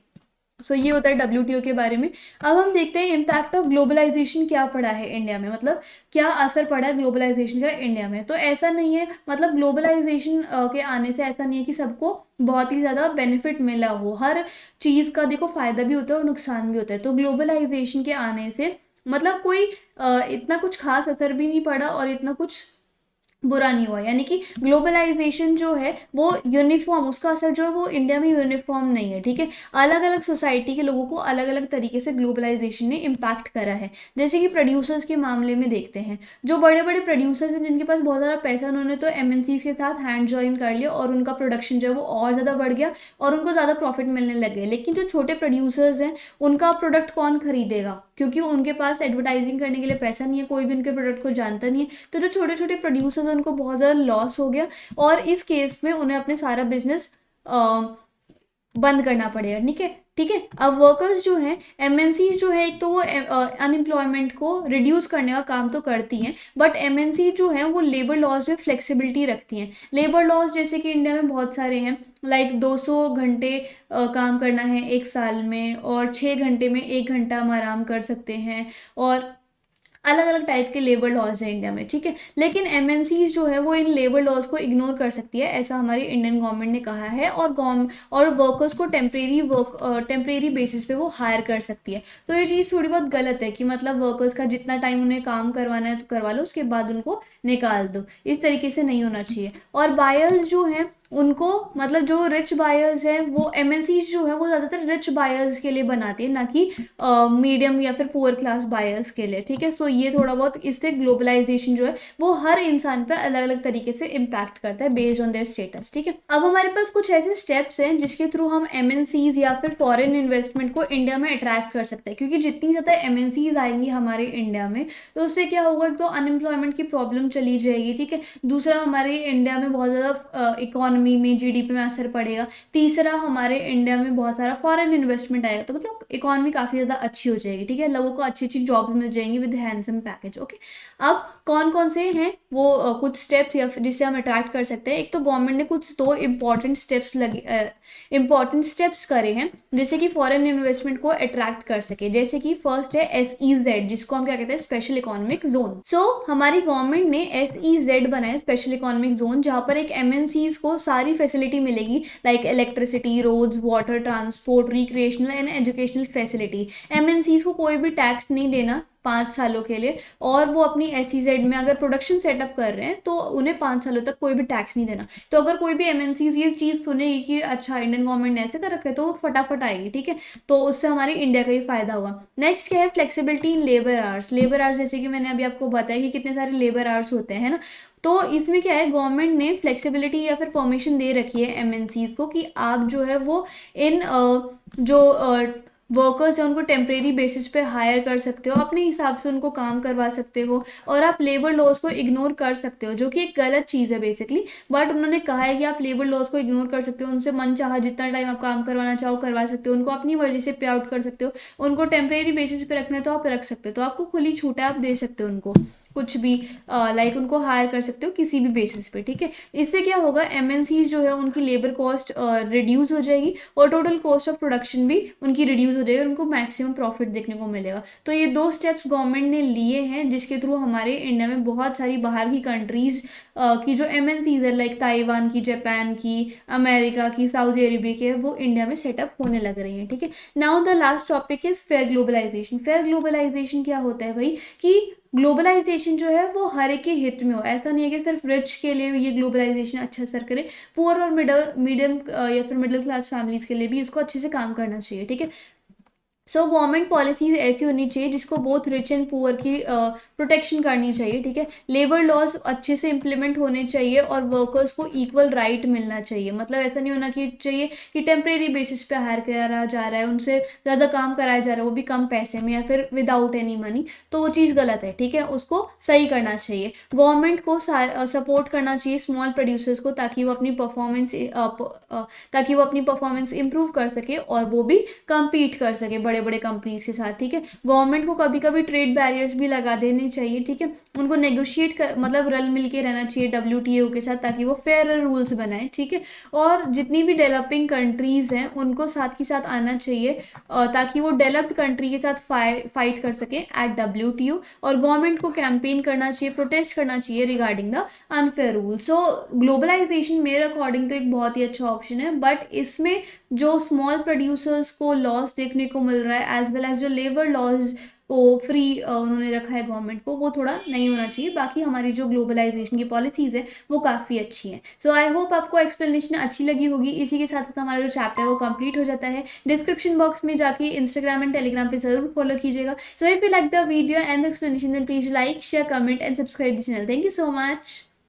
सो ये होता है WTO के बारे में। अब हम देखते हैं इम्पैक्ट ऑफ ग्लोबलाइजेशन क्या पड़ा है इंडिया में, मतलब क्या असर पड़ा है ग्लोबलाइजेशन का इंडिया में। तो ऐसा नहीं है, मतलब ग्लोबलाइजेशन के आने से ऐसा नहीं है कि सबको बहुत ही ज़्यादा बेनिफिट मिला हो। हर चीज़ का देखो फ़ायदा भी होता है और नुकसान भी होता है। तो ग्लोबलाइजेशन के आने से मतलब कोई इतना कुछ खास असर भी नहीं पड़ा और इतना कुछ बुरा नहीं हुआ, यानी कि ग्लोबलाइजेशन जो है वो यूनिफॉर्म, उसका असर जो है वो इंडिया में यूनिफॉर्म नहीं है, ठीक है। अलग अलग सोसाइटी के लोगों को अलग अलग तरीके से ग्लोबलाइजेशन ने इम्पैक्ट करा है। जैसे कि प्रोड्यूसर्स के मामले में देखते हैं, जो बड़े बड़े प्रोड्यूसर्स हैं जिनके पास बहुत ज़्यादा पैसा, उन्होंने तो MNCs के साथ हैंड जॉइन कर लिया और उनका प्रोडक्शन जो है वो और ज़्यादा बढ़ गया और उनको ज़्यादा प्रॉफिट मिलने लग गए। लेकिन जो छोटे प्रोड्यूसर्स हैं उनका प्रोडक्ट कौन खरीदेगा, क्योंकि उनके पास एडवर्टाइजिंग करने के लिए पैसा नहीं है, कोई भी उनके प्रोडक्ट को जानता नहीं है। तो जो छोटे छोटे प्रोड्यूसर्स हैं उनको बहुत ज़्यादा लॉस हो गया, और इस केस में उन्हें अपने सारा बिजनेस बंद करना पड़ेगा, ठीक है, ठीक है। अब वर्कर्स जो हैं, MNCs जो है, एक तो वो अनएम्प्लॉयमेंट को रिड्यूस करने का काम तो करती हैं, बट MNC जो है वो लेबर लॉज में फ्लेक्सिबिलिटी रखती हैं। लेबर लॉज जैसे कि इंडिया में बहुत सारे हैं, लाइक 200 घंटे काम करना है एक साल में, और 6 घंटे में 1 घंटा हम आराम कर सकते हैं, और अलग अलग टाइप के लेबर लॉज हैं इंडिया में, ठीक है। लेकिन MNCs जो है वो इन लेबर लॉज को इग्नोर कर सकती है, ऐसा हमारी इंडियन गवर्नमेंट ने कहा है, और वर्कर्स को टेम्परेरी बेसिस पे वो हायर कर सकती है। तो ये चीज़ थोड़ी बहुत गलत है कि मतलब वर्कर्स का जितना टाइम उन्हें काम करवाना है तो करवा लो, उसके बाद उनको निकाल दो, इस तरीके से नहीं होना चाहिए। और बायर्स जो हैं उनको, मतलब जो रिच बायर्स हैं, वो MNCs जो है वो ज़्यादातर रिच बायर्स के लिए बनाती है, ना कि मीडियम या फिर पुअर क्लास बायर्स के लिए, ठीक है। सो ये थोड़ा बहुत, इससे ग्लोबलाइजेशन जो है वो हर इंसान पर अलग अलग तरीके से इम्पैक्ट करता है बेस्ड ऑन देयर स्टेटस, ठीक है। अब हमारे पास कुछ ऐसे स्टेप्स हैं जिसके थ्रू हम MNCs या फिर फॉरेन इन्वेस्टमेंट को इंडिया में अट्रैक्ट कर सकते हैं, क्योंकि जितनी ज़्यादा MNCs आएंगी हमारे इंडिया में तो उससे क्या होगा, एक तो अनएम्प्लॉयमेंट की प्रॉब्लम चली जाएगी, ठीक है। दूसरा, हमारे इंडिया में बहुत ज़्यादा इकोनॉमी में, GDP में असर पड़ेगा। तीसरा, हमारे इंडिया में बहुत सारा फॉरेन इन्वेस्टमेंट आएगा, तो मतलब इकोनॉमी काफ़ी ज़्यादा अच्छी हो जाएगी, ठीक है। लोगों को अच्छी अच्छी जॉब्स मिल जाएंगी विद हैंडसम पैकेज, ओके। अब कौन कौन से हैं वो कुछ स्टेप्स या फिर जिससे हम अट्रैक्ट कर सकते हैं। एक तो गवर्नमेंट ने कुछ 2 इम्पॉर्टेंट स्टेप्स करे हैं जैसे कि फॉरेन इन्वेस्टमेंट को अट्रैक्ट कर सके। जैसे कि फर्स्ट है SEZ, जिसको हम क्या कहते हैं, स्पेशल इकोनॉमिक जोन। सो हमारी गवर्नमेंट ने SEZ बनाया, स्पेशल इकोनॉमिक जोन, जहाँ पर एक MNCs को सारी फैसिलिटी मिलेगी, like electricity, roads, water, transport, recreational and educational facility. MNCs को कोई भी टैक्स नहीं देना 5 सालों के लिए, और वो अपनी SEZ में अगर प्रोडक्शन सेटअप कर रहे हैं तो उन्हें 5 सालों तक कोई भी टैक्स नहीं देना। तो अगर कोई भी MNCs ये चीज़ सुनेगी कि अच्छा इंडियन गवर्नमेंट ने ऐसे कर रखा है, तो वो फटाफट आएगी, ठीक है। तो उससे हमारी इंडिया का ही फायदा होगा। नेक्स्ट क्या है, flexibility in labour hours. Labour hours जैसे कि मैंने अभी आपको बताया कि कितने सारे लेबर आवर्स होते हैं ना, तो इसमें क्या है, गवर्नमेंट ने फ्लेक्सिबिलिटी या फिर परमिशन दे रखी है MNCs को कि आप जो है वो इन जो वर्कर्स हैं उनको टेम्परेरी बेसिस पे हायर कर सकते हो, अपने हिसाब से उनको काम करवा सकते हो, और आप लेबर लॉज को इग्नोर कर सकते हो, जो कि एक गलत चीज़ है बेसिकली। बट उन्होंने कहा है कि आप लेबर लॉज को इग्नोर कर सकते हो, उनसे मन चाहा जितना टाइम आप काम करवाना चाहो करवा सकते हो, उनको अपनी मर्जी से पे आउट कर सकते हो, उनको टेम्परेरी बेसिस पे रखना है तो आप रख सकते हो, तो आपको खुली छूट है, आप दे सकते हो उनको कुछ भी, लाइक उनको हायर कर सकते हो किसी भी बेसिस पे, ठीक है। इससे क्या होगा, एमएनसीज जो है उनकी लेबर कॉस्ट रिड्यूस हो जाएगी, और टोटल कॉस्ट ऑफ प्रोडक्शन भी उनकी रिड्यूस हो जाएगी, उनको मैक्सिमम प्रॉफिट देखने को मिलेगा। तो ये 2 स्टेप्स गवर्नमेंट ने लिए हैं, जिसके थ्रू हमारे इंडिया में बहुत सारी बाहर की कंट्रीज की जो एमएनसीज है, लाइक ताइवान की, जापान की, अमेरिका की, सऊदी अरेबिया की है, वो इंडिया में सेटअप होने लग रही है, ठीक है। Now the last topic is fair globalization. Fair globalization क्या होता है भाई, कि ग्लोबलाइजेशन जो है वो हर एक के हित में हो, ऐसा नहीं है कि सिर्फ रिच के लिए ये ग्लोबलाइजेशन अच्छा असर करे, पुअर और मीडियम या फिर मिडिल क्लास फैमिलीज के लिए भी इसको अच्छे से काम करना चाहिए, ठीक है। सो गवर्नमेंट पॉलिसीज ऐसी होनी चाहिए जिसको बोथ रिच एंड पुअर की प्रोटेक्शन करनी चाहिए, ठीक है। लेबर लॉज अच्छे से इम्प्लीमेंट होने चाहिए, और वर्कर्स को इक्वल राइट मिलना चाहिए, मतलब ऐसा नहीं होना कि चाहिए कि टेम्परेरी बेसिस पे हायर करा जा रहा है, उनसे ज़्यादा काम कराया जा रहा है, वो भी कम पैसे में या फिर विदाउट एनी मनी, तो वो चीज़ गलत है, ठीक है। उसको सही करना चाहिए, गवर्नमेंट को सपोर्ट करना चाहिए स्मॉल प्रोड्यूसर्स को, ताकि वो अपनी परफॉर्मेंस इंप्रूव कर सके, और वो भी compete कर सके बड़े बड़े कंपनीज के साथ, ठीक है। गवर्नमेंट को कभी कभी ट्रेड बैरियर्स भी लगा देने चाहिए, ठीक है। उनको नेगोशिएट कर, मतलब रल मिल के रहना चाहिए WTO के साथ, ताकि वो फेयर रूल्स बनाए, ठीक है। और जितनी भी डेवलपिंग कंट्रीज हैं उनको साथ के साथ आना चाहिए, ताकि वो डेवलप्ड कंट्री के साथ फाइट कर सके एट WTO, और गवर्नमेंट को कैंपेन करना चाहिए, प्रोटेस्ट करना चाहिए regarding the unfair rule. So globalization मेरे अकॉर्डिंग तो एक बहुत ही अच्छा ऑप्शन है, बट इसमें जो स्मॉल प्रोड्यूसर्स को लॉस देखने को मिल रहा है, एज वेल एज जो लेबर लॉज को फ्री उन्होंने रखा है गवर्नमेंट को, वो थोड़ा नहीं होना चाहिए। बाकी हमारी जो ग्लोबलाइजेशन की पॉलिसीज है वो काफ़ी अच्छी हैं। सो आई होप आपको एक्सप्लेनेशन अच्छी लगी होगी। इसी के साथ साथ हमारा जो चैप्टर है वो कंप्लीट हो जाता है। डिस्क्रिप्शन बॉक्स में जाके इंस्टाग्राम एंड टेलीग्राम पे जरूर फॉलो कीजिएगा। So if you like the video and the explanation, then please like, share, comment and subscribe the channel. Thank you so much.